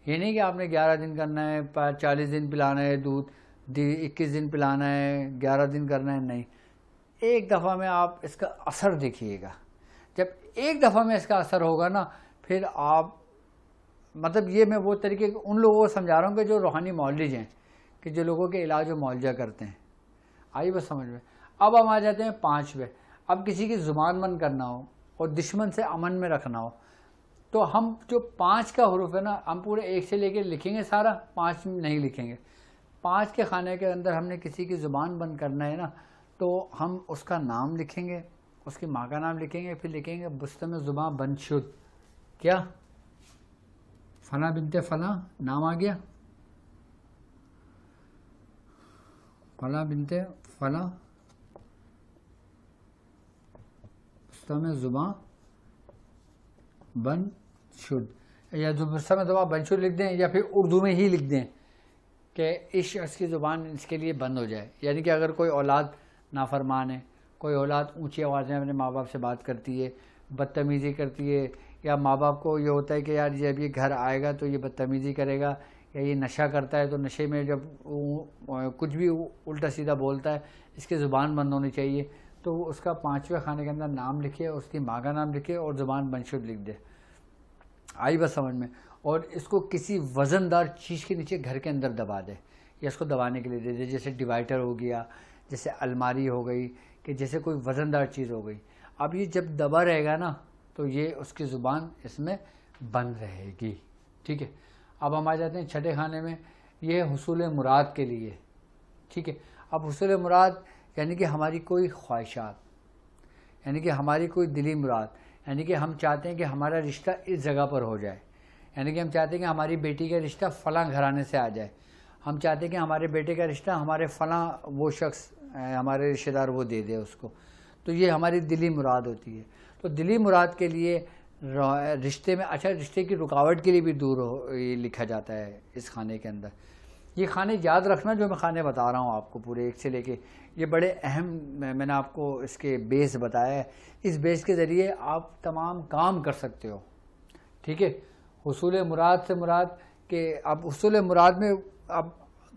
یہ نہیں کہ آپ نے 11 دن کرنا ہے, 40 دن پلانا ہے دودھ, 21 دن پلانا ہے, 11 دن کرنا ہے. نہیں, ایک دفعہ میں آپ اس کا اثر دیکھیے گا. جب ایک دفعہ میں اس کا اثر ہوگا نا, پھر آپ مطلب یہ میں وہ طریقے ان لوگوں کو سمجھا رہا ہوں کہ جو روحانی معالج ہیں، کہ جو لوگوں کے علاج و معالجہ کرتے ہیں. آئی بس سمجھ میں. اب ہم آ جاتے ہیں 5 پہ. اب کسی کی زبان بند کرنا ہو اور دشمن سے امن میں رکھنا ہو تو ہم جو 5 کا حروف ہے نا، ہم پورے 1 سے لے کے لکھیں گے سارا، 5 نہیں لکھیں گے. 5 کے خانے کے اندر ہم نے کسی کی زبان بند کرنا ہے نا، تو ہم اس کا نام لکھیں گے، اس کی ماں کا نام لکھیں گے، پھر لکھیں گے بستم زباں بند شد. کیا فلاں بنت فلاں نام آ گیا، فلاں بنت فلاں بستم زباں بند شد، یا بستم زباں بند شد لکھ دیں، یا پھر اردو میں ہی لکھ دیں کہ اس شخص کی زبان اس کے لیے بند ہو جائے. یعنی کہ اگر کوئی اولاد نافرمان ہے، کوئی اولاد اونچی آواز میں اپنے ماں باپ سے بات کرتی ہے، بدتمیزی کرتی ہے، یا ماں باپ کو یہ ہوتا ہے کہ یار جب یہ گھر آئے گا تو یہ بدتمیزی کرے گا، یا یہ نشہ کرتا ہے تو نشے میں جب کچھ بھی الٹا سیدھا بولتا ہے، اس کی زبان بند ہونی چاہیے، تو اس کا 5ویں خانے کے اندر نام لکھے، اس کی ماں کا نام لکھے اور زبان بند شد لکھ دے. آئی بس سمجھ میں. اور اس کو کسی وزن دار چیز کے نیچے گھر کے اندر دبا دے، یا اس کو دبانے کے لیے دے دے، جیسے ڈیوائڈر ہو گیا، جیسے الماری ہو گئی، کہ جیسے کوئی وزن دار چیز ہو گئی. اب یہ جب دبا رہے گا نا تو یہ اس کی زبان اس میں بند رہے گی. ٹھیک ہے. اب ہم آ جاتے ہیں 6 خانے میں. یہ حصول مراد کے لیے. ٹھیک ہے. اب حصول مراد یعنی کہ ہماری کوئی خواہشات، یعنی کہ ہماری کوئی دلی مراد، یعنی کہ ہم چاہتے ہیں کہ ہمارا رشتہ اس جگہ پر ہو جائے، یعنی کہ ہم چاہتے ہیں کہ ہماری بیٹی کا رشتہ فلاں گھرانے سے آ جائے، ہم چاہتے ہیں کہ ہمارے بیٹے کا رشتہ ہمارے فلاں وہ شخص ہمارے رشتہ دار وہ دے دے اس کو. تو یہ ہماری دلی مراد ہوتی ہے. تو دلی مراد کے لیے رشتے میں، اچھا رشتے کی رکاوٹ کے لیے بھی دور یہ لکھا جاتا ہے اس خانے کے اندر. یہ کھانے یاد رکھنا جو میں کھانے بتا رہا ہوں آپ کو پورے 1 سے لے کے، یہ بڑے اہم، میں نے آپ کو اس کے بیس بتایا ہے. اس بیس کے ذریعے آپ تمام کام کر سکتے ہو. ٹھیک ہے. حصول مراد سے مراد کہ اب حصول مراد میں اب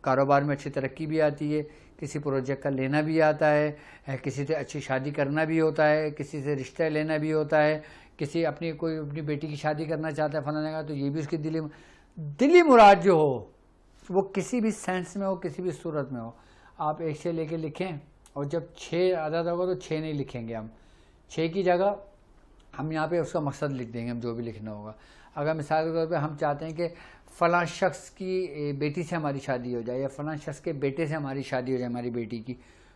کاروبار میں اچھی ترقی بھی آتی ہے، کسی پروجیکٹ کا لینا بھی آتا ہے، کسی سے اچھی شادی کرنا بھی ہوتا ہے، کسی سے رشتہ لینا بھی ہوتا ہے، کسی کوئی اپنی بیٹی کی شادی کرنا چاہتا ہے فلاں جگہ، تو یہ بھی اس کی دلی مراد جو ہو وہ کسی بھی سینس میں ہو، کسی بھی صورت میں ہو، آپ 1 سے لے کے لکھیں. اور جب 6 عدد ہوگا تو 6 نہیں لکھیں گے ہم، 6 کی جگہ ہم یہاں پہ اس کا مقصد لکھ دیں گے، ہم جو بھی لکھنا ہوگا. اگر مثال کے طور پہ ہم چاہتے ہیں کہ فلاں شخص کی بیٹی سے ہماری شادی ہو جائے، یا فلاں شخص کے بیٹے سے ہماری شادی ہو جائے ہماری بیٹی کی،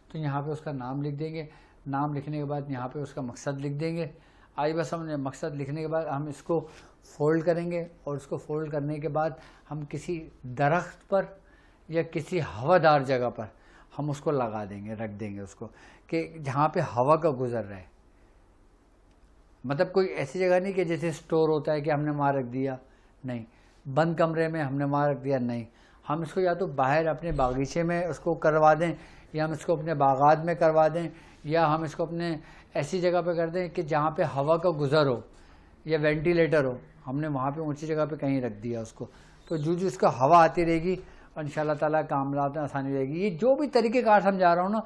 تو یہاں پہ اس کا نام لکھ دیں گے. نام لکھنے کے بعد یہاں پہ اس کا مقصد لکھ دیں گے. آئی بس ہم مقصد لکھنے کے بعد ہم اس کو فولڈ کریں گے، اور اس کو فولڈ کرنے کے بعد ہم کسی درخت پر یا کسی ہوادار جگہ پر ہم اس کو لگا دیں گے، رکھ دیں گے اس کو، کہ جہاں پہ ہوا کا گزر رہے. مطلب کوئی ایسی جگہ نہیں کہ جیسے سٹور ہوتا ہے کہ ہم نے وہاں رکھ دیا، نہیں. بند کمرے میں ہم نے وہاں رکھ دیا، نہیں. ہم اس کو یا تو باہر اپنے باغیچے میں اس کو کروا دیں، یا ہم اس کو اپنے باغات میں کروا دیں، یا ہم اس کو اپنے ایسی جگہ پہ کر دیں کہ جہاں پہ ہوا کا گزر ہو یا وینٹیلیٹر ہو. ہم نے وہاں پہ اونچی جگہ پہ کہیں رکھ دیا اس کو، تو جو اس کا ہوا آتی رہے گی اور انشاءاللہ تعالیٰ معاملات میں آسانی رہے گی. یہ جو بھی طریقہ کار سمجھا رہا ہوں نا،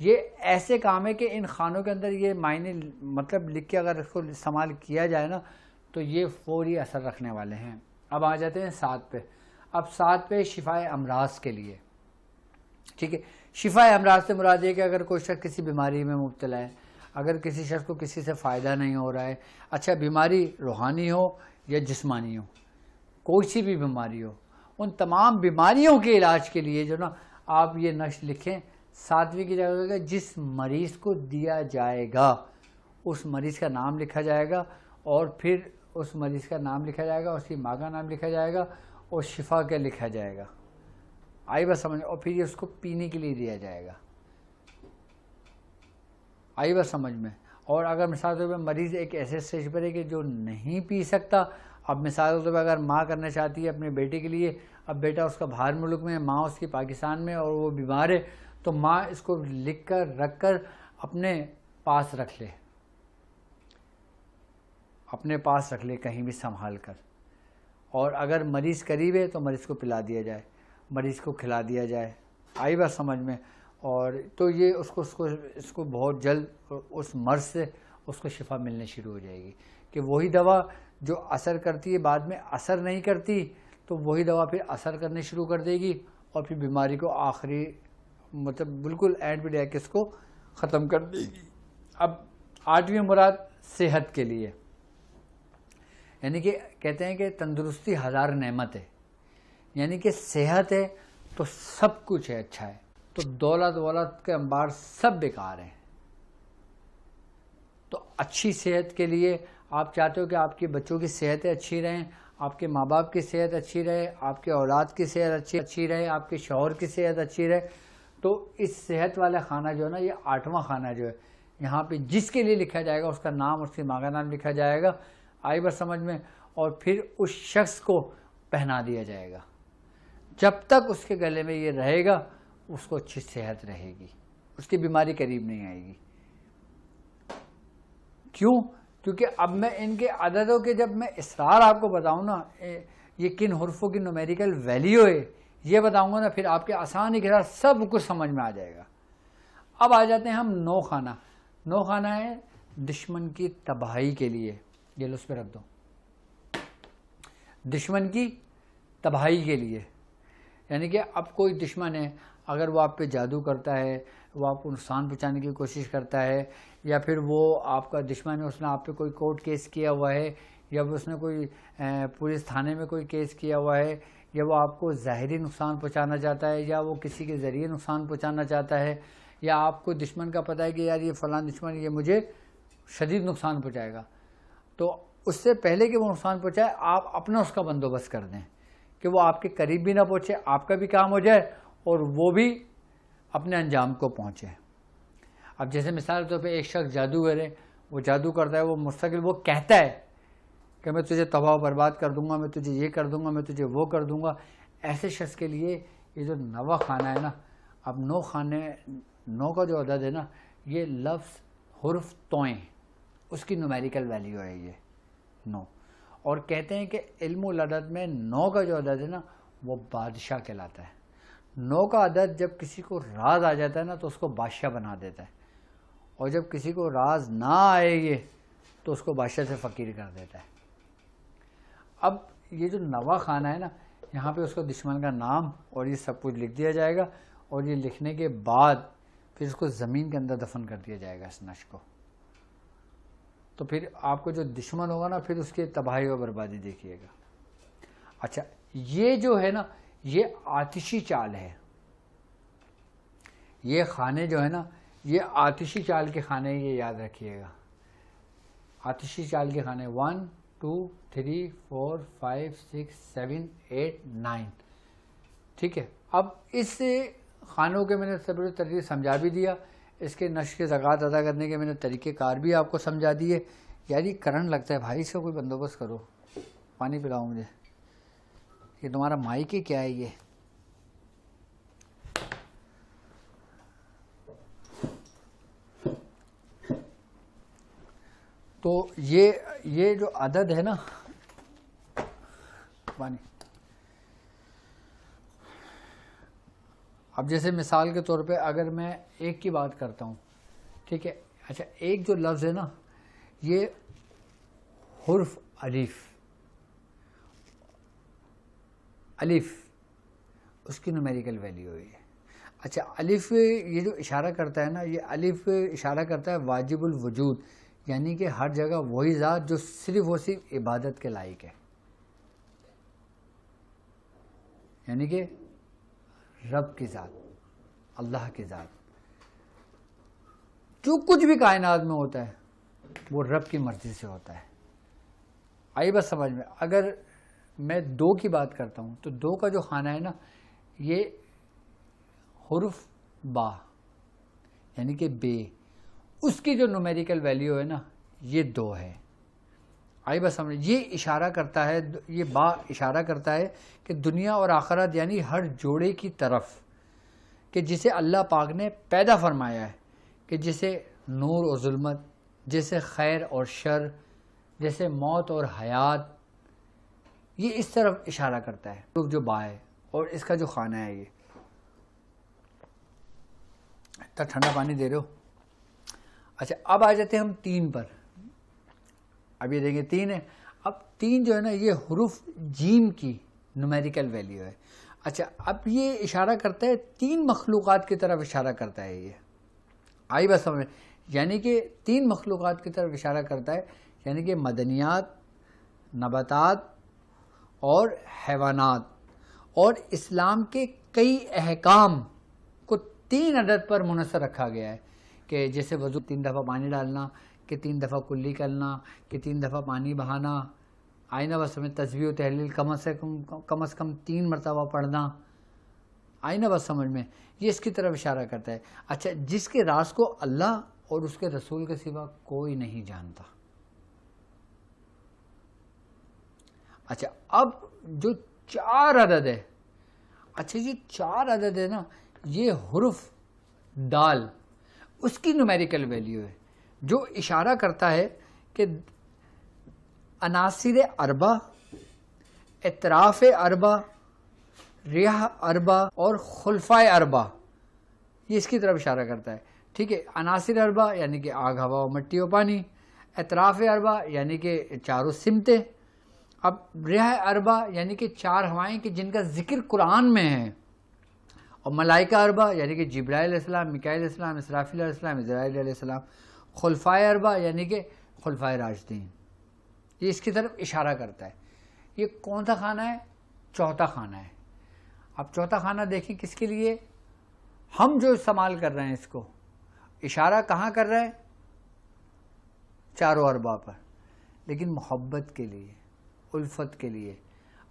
یہ ایسے کام ہے کہ ان خانوں کے اندر یہ معنی مطلب لکھ کے اگر اس کو استعمال کیا جائے نا تو یہ فوری اثر رکھنے والے ہیں. اب آ جاتے ہیں 7 پہ. اب 7 پہ شفائے امراض کے لیے. ٹھیک ہے. شفائے امراض سے مراد یہ کہ اگر کوئی شخص کسی بیماری میں مبتلا ہے، اگر کسی شخص کو کسی سے فائدہ نہیں ہو رہا ہے، اچھا بیماری روحانی ہو یا جسمانی ہو، کوئی سی بھی بیماری ہو، ان تمام بیماریوں کے علاج کے لیے جو نا آپ یہ نقش لکھیں. 7ویں کی جگہ جس مریض کو دیا جائے گا اس مریض کا نام لکھا جائے گا، اور پھر اس مریض کا نام لکھا جائے گا، اس کی ماں کا نام لکھا جائے گا، اور شفا کا لکھا جائے گا. آئی بس سمجھ. اور پھر یہ اس کو پینے کے لیے دیا جائے گا. آئی بس سمجھ میں. اور اگر مثال کے طور پہ مریض ایک ایسے اسٹیج پر ہے کہ جو نہیں پی سکتا، اب مثال کے طور پہ اگر ماں کرنا چاہتی ہے اپنے بیٹے کے لیے، اب بیٹا اس کا باہر ملک میں، ماں اس کی پاکستان میں، اور وہ بیمار ہے، تو ماں اس کو لکھ کر رکھ کر اپنے پاس رکھ لے، اپنے پاس رکھ لے کہیں بھی سنبھال کر. اور اگر مریض قریب ہے تو مریض کو پلا دیا جائے، مریض کو کھلا دیا جائے. آئی بات سمجھ میں. اور تو یہ اس کو بہت جلد اس مرض سے اس کو شفا ملنے شروع ہو جائے گی. کہ وہی دوا جو اثر کرتی ہے بعد میں اثر نہیں کرتی تو وہی دوا پھر اثر کرنے شروع کر دے گی اور پھر بیماری کو آخری مطلب بالکل اینڈ پہ لے کے اس کو ختم کر دے گی. اب 8ویں مراد صحت کے لیے، یعنی کہ کہتے ہیں کہ تندرستی 1000 نعمت ہے، یعنی کہ صحت ہے تو سب کچھ ہے، اچھا ہے. تو دولت کے انبار سب بیکار ہیں. تو اچھی صحت کے لیے آپ چاہتے ہو کہ آپ کے بچوں کی صحتیں اچھی رہیں، آپ کے ماں باپ کی صحت اچھی رہے، آپ کے اولاد کی صحت اچھی رہے، آپ کے شوہر کی صحت اچھی رہے. تو اس صحت والا خانہ جو ہے نا، یہ 8واں خانہ جو ہے، یہاں پہ جس کے لیے لکھا جائے گا اس کا نام، اس کی ماں کا نام لکھا جائے گا. آئی بات سمجھ میں؟ اور پھر اس شخص کو پہنا دیا جائے گا. جب تک اس کے گلے میں یہ رہے گا اس کو اچھی صحت رہے گی، اس کی بیماری قریب نہیں آئے گی. کیوں؟ کیونکہ اب میں ان کے عددوں کے جب میں اسرار آپ کو بتاؤں نا، یہ کن حرفوں کی نومیریکل ویلیو ہے یہ بتاؤں گا نا، پھر آپ کے آسانی کے ساتھ سب کچھ سمجھ میں آ جائے گا. اب آ جاتے ہیں ہم 9 خانہ. 9 خانہ ہے دشمن کی تباہی کے لیے. یہ لو اس پہ رکھ دو. دشمن کی تباہی کے لیے، یعنی کہ اب کوئی دشمن ہے، اگر وہ آپ پہ جادو کرتا ہے، وہ آپ کو نقصان پہنچانے کی کوشش کرتا ہے، یا پھر وہ آپ کا دشمن ہے، اس نے آپ پہ کوئی کورٹ کیس کیا ہوا ہے، یا اس نے کوئی پولیس تھانے میں کوئی کیس کیا ہوا ہے، یا وہ آپ کو ظاہری نقصان پہنچانا چاہتا ہے، یا وہ کسی کے ذریعے نقصان پہنچانا چاہتا ہے، یا آپ کو دشمن کا پتہ ہے کہ یار یہ فلاں دشمن یہ مجھے شدید نقصان پہنچائے گا، تو اس سے پہلے کہ وہ نقصان پہنچائے آپ اپنا اس کا بندوبست کر دیں کہ وہ آپ کے قریب بھی نہ پہنچے، آپ کا بھی کام ہو جائے اور وہ بھی اپنے انجام کو پہنچے. اب جیسے مثال کے طور پہ ایک شخص جادوگر ہے، وہ جادو کرتا ہے، وہ مستقل وہ کہتا ہے کہ میں تجھے تباہ و برباد کر دوں گا، میں تجھے یہ کر دوں گا، میں تجھے وہ کر دوں گا. ایسے شخص کے لیے یہ جو 9واں خانہ ہے نا، اب 9 خانے 9 کا جو عدد ہے نا، یہ لفظ حرف توئیں اس کی نومیریکل ویلیو ہے یہ 9. اور کہتے ہیں کہ علم العدد میں 9 کا جو عدد ہے نا وہ بادشاہ کہلاتا ہے. 9 کا عدد جب کسی کو راز آ جاتا ہے نا تو اس کو بادشاہ بنا دیتا ہے، اور جب کسی کو راز نہ آئے یہ تو اس کو بادشاہ سے فقیر کر دیتا ہے. اب یہ جو 9واں خانہ ہے نا، یہاں پہ اس کو دشمن کا نام اور یہ سب کچھ لکھ دیا جائے گا، اور یہ لکھنے کے بعد پھر اس کو زمین کے اندر دفن کر دیا جائے گا اس نش کو. تو پھر آپ کو جو دشمن ہوگا نا پھر اس کی تباہی و بربادی دیکھیے گا. اچھا یہ جو ہے نا یہ آتشی چال ہے، یہ خانے جو ہے نا یہ آتشی چال کے خانے، یہ یاد رکھیے گا. آتشی چال کے خانے 1 2 3 4 5 6 7 8 9. ٹھیک ہے. اب اس خانوں کے میں نے سب طریقے سمجھا بھی دیا، اس کے نشر کے زکوٰۃ ادا کرنے کے میں نے طریقہ کار بھی آپ کو سمجھا دیے. یار یہ کرنٹ لگتا ہے بھائی، اس کا کوئی بندوبست کرو، پانی پلاؤ مجھے. یہ تمہارا مائک ہی کیا ہے یہ؟ تو یہ جو عدد ہے نا، پانی. اب جیسے مثال کے طور پہ اگر میں 1 کی بات کرتا ہوں، ٹھیک ہے. اچھا 1 جو لفظ ہے نا یہ حرف الف اس کی نومیریکل ویلیو ہے. اچھا الف یہ جو اشارہ کرتا ہے نا، یہ الف اشارہ کرتا ہے واجب الوجود، یعنی کہ ہر جگہ وہی ذات جو صرف اور صرف عبادت کے لائق ہے، یعنی کہ رب کی ذات، اللہ کی ذات. جو کچھ بھی کائنات میں ہوتا ہے وہ رب کی مرضی سے ہوتا ہے. آئی بس سمجھ میں؟ اگر میں 2 کی بات کرتا ہوں تو 2 کا جو خانہ ہے نا یہ حرف با، یعنی کہ بے، اس کی جو نومیریکل ویلیو ہے نا یہ 2 ہے. آئی بس سمجھ؟ یہ اشارہ کرتا ہے، یہ با اشارہ کرتا ہے کہ دنیا اور آخرت یعنی ہر جوڑے کی طرف، کہ جسے اللہ پاک نے پیدا فرمایا ہے، کہ جسے نور اور ظلمت، جیسے خیر اور شر، جیسے موت اور حیات، یہ اس طرف اشارہ کرتا ہے جو با ہے. اور اس کا جو خانہ ہے یہ اتنا ٹھنڈا پانی دے رہے ہو. اچھا اب آ جاتے ہیں ہم 3 پر. اب یہ دیکھیں 3 ہے. اب 3 جو ہے نا یہ حروف جیم کی نومیریکل ویلیو ہے. اچھا اب یہ اشارہ کرتا ہے 3 مخلوقات کی طرف اشارہ کرتا ہے. یہ آئی بس سمجھ. یعنی کہ 3 مخلوقات کی طرف اشارہ کرتا ہے, یعنی کہ مدنیات, نباتات اور حیوانات, اور اسلام کے کئی احکام کو 3 عدد پر منحصر رکھا گیا ہے. کہ جیسے وضو 3 دفعہ پانی ڈالنا, کہ 3 دفعہ کلی کرنا, کہ 3 دفعہ پانی بہانا, آئینہ بس میں تسبیح و تحلیل کم از کم 3 مرتبہ پڑھنا, آئینہ بس سمجھ میں, یہ اس کی طرف اشارہ کرتا ہے. اچھا جس کے راز کو اللہ اور اس کے رسول کے سوا کوئی نہیں جانتا. اچھا اب جو 4 عدد ہے, اچھا یہ 4 عدد ہے نا, یہ حرف دال اس کی نومیریکل ویلیو ہے, جو اشارہ کرتا ہے کہ عناصر اربع, اطراف اربع, ریاح اربع اور خلفائے اربع, یہ اس کی طرف اشارہ کرتا ہے. ٹھیک ہے, عناصر اربع یعنی کہ آگ, ہوا و مٹی و پانی, اطراف اربع یعنی کہ 4 سمتیں, اب ریاح اربع یعنی کہ 4 ہوائیں کہ جن کا ذکر قرآن میں ہے, اور ملائکہ اربع یعنی کہ جبرائیل علیہ السلام, میکائیل علیہ السلام, اسرافیل علیہ السلام, عزرائیل علیہ السلام, خلفائے اربع یعنی کہ خلفائے راشدین, یہ اس کی طرف اشارہ کرتا ہے. یہ کون سا خانہ ہے؟ چوتھا خانہ ہے. اب چوتھا خانہ دیکھیں کس کے لیے, ہم جو استعمال کر رہے ہیں اس کو, اشارہ کہاں کر رہے ہیں؟ 4 اربع پر, لیکن محبت کے لیے, الفت کے لیے.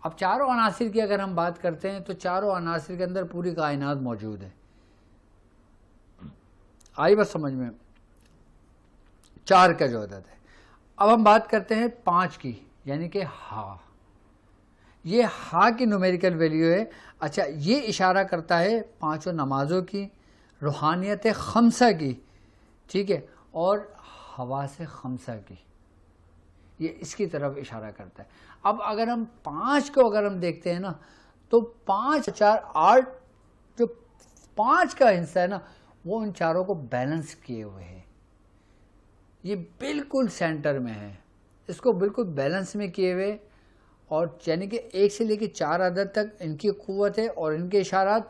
اب 4 عناصر کی اگر ہم بات کرتے ہیں تو 4 عناصر کے اندر پوری کائنات موجود ہے. آئی بس سمجھ میں, 4 کا جو عدد ہے. اب ہم بات کرتے ہیں 5 کی, یعنی کہ ہا. یہ ہا کی نومیریکل ویلیو ہے. اچھا یہ اشارہ کرتا ہے 5 نمازوں کی, روحانیت خمسہ کی, ٹھیک ہے, اور حواس خمسہ کی, یہ اس کی طرف اشارہ کرتا ہے. اب اگر ہم 5 کو اگر ہم دیکھتے ہیں نا, تو 5 4 8 جو 5 کا حصہ ہے نا, وہ ان 4 کو بیلنس کیے ہوئے ہے. یہ بالکل سینٹر میں ہے, اس کو بالکل بیلنس میں کیے ہوئے, اور یعنی کہ 1 سے لے کے 4 عدد تک ان کی قوت ہے اور ان کے اشارات,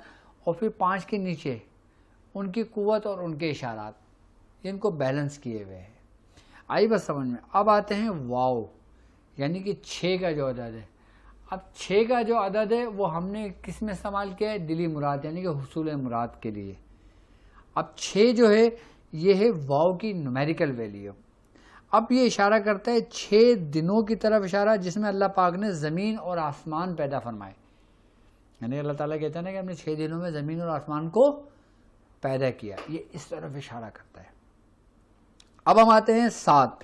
اور پھر 5 کے نیچے ان کی قوت اور ان کے اشارات, ان کو بیلنس کیے ہوئے ہیں. آئی بس سمجھ میں. اب آتے ہیں واو, یعنی کہ 6 کا جو عدد ہے. اب 6 کا جو عدد ہے وہ ہم نے کس میں استعمال کیا ہے؟ دلی مراد, یعنی کہ حصول مراد کے لیے. اب 6 جو ہے یہ ہے واو کی نومیریکل ویلیو. اب یہ اشارہ کرتا ہے 6 دنوں کی طرف اشارہ, جس میں اللہ پاک نے زمین اور آسمان پیدا فرمائے. یعنی اللہ تعالیٰ کہتا ہے نا کہ ہم نے 6 دنوں میں زمین اور آسمان کو پیدا کیا, یہ اس طرف اشارہ کرتا ہے. اب ہم آتے ہیں 7,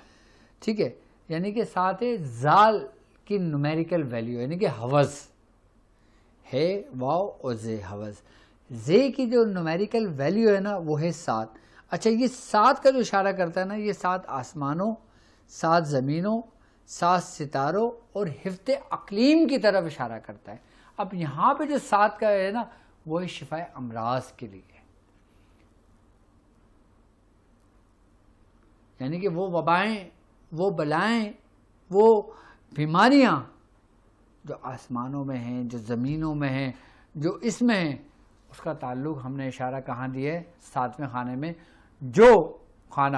ٹھیک ہے, یعنی کہ 7 زال کی نومیریکل ویلیو, یعنی کہ حوض ہے, واو اور زے, حوض. زے کی جو نومیریکل ویلیو ہے نا وہ ہے 7. اچھا یہ 7 کا جو اشارہ کرتا ہے نا, یہ 7 آسمانوں, 7 زمینوں, 7 ستاروں اور حفظ اقلیم کی طرف اشارہ کرتا ہے. اب یہاں پہ جو 7 کا ہے نا, وہ ہے شفائے امراض کے لیے, یعنی کہ وہ وبائیں, وہ بلائیں, وہ بیماریاں جو آسمانوں میں ہیں, جو زمینوں میں ہیں, جو اس میں ہیں, اس کا تعلق ہم نے اشارہ کہاں دیا ہے؟ 7ویں خانے میں, جو خانہ.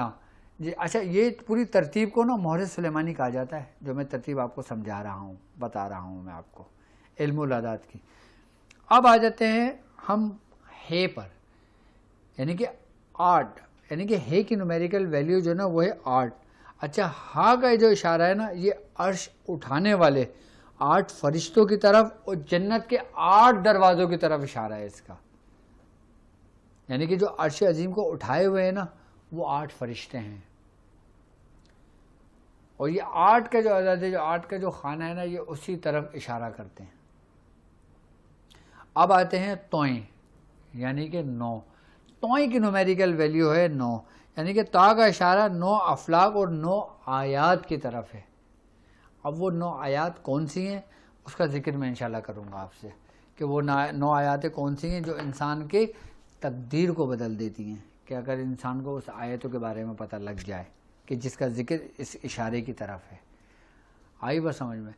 اچھا یہ پوری ترتیب کو نا مہر سلیمانی کہا جاتا ہے, جو میں ترتیب آپ کو سمجھا رہا ہوں, بتا رہا ہوں میں آپ کو علم الاعداد کی. اب آ جاتے ہیں ہم ہے پر, یعنی کہ 8, یعنی کہ ہے کی نومیریکل ویلیو جو نا وہ ہے 8. اچھا ہاں کا جو اشارہ ہے نا, یہ عرش اٹھانے والے 8 فرشتوں کی طرف اور جنت کے 8 دروازوں کی طرف اشارہ ہے اس کا. یعنی کہ جو عرش عظیم کو اٹھائے ہوئے ہیں نا, وہ 8 فرشتے ہیں, اور یہ 8 کا جو عدد ہے, جو 8 کا جو خانہ ہے نا, یہ اسی طرف اشارہ کرتے ہیں. اب آتے ہیں توئیں, یعنی کہ 9. توئیں کی نومیریکل ویلیو ہے 9, یعنی کہ تا کا اشارہ 9 افلاک اور 9 آیات کی طرف ہے. اب وہ 9 آیات کون سی ہیں اس کا ذکر میں انشاءاللہ کروں گا آپ سے, کہ وہ 9 آیاتیں کون سی ہیں جو انسان کے تقدیر کو بدل دیتی ہیں, کہ اگر انسان کو اس آیتوں کے بارے میں پتہ لگ جائے کہ جس کا ذکر اس اشارے کی طرف ہے. آئی بس سمجھ میں؟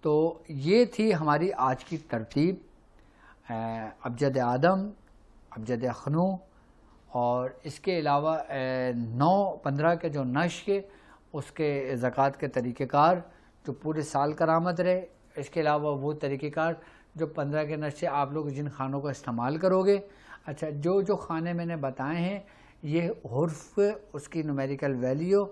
تو یہ تھی ہماری آج کی ترتیب. ابجد آدم، ابجد اخنو، اور اس کے علاوہ 9-15 کے جو نقش کے اس کے زکوٰۃ کے طریقہ کار جو پورے سال کرامت رہے. اس کے علاوہ وہ طریقہ کار جو 15 کے نقش سے آپ لوگ جن خانوں کا استعمال کرو گے. اچھا، جو کھانے میں نے بتائے ہیں یہ حرف، اس کی نومیریکل ویلیو،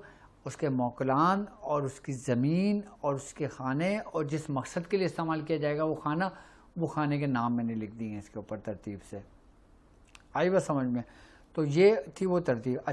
اس کے موکلان اور اس کی زمین اور اس کے کھانے اور جس مقصد کے لیے استعمال کیا جائے گا وہ کھانا، وہ کھانے کے نام میں نے لکھ دیے ہیں اس کے اوپر ترتیب سے. آئی بس سمجھ میں؟ تو یہ تھی وہ ترتیب.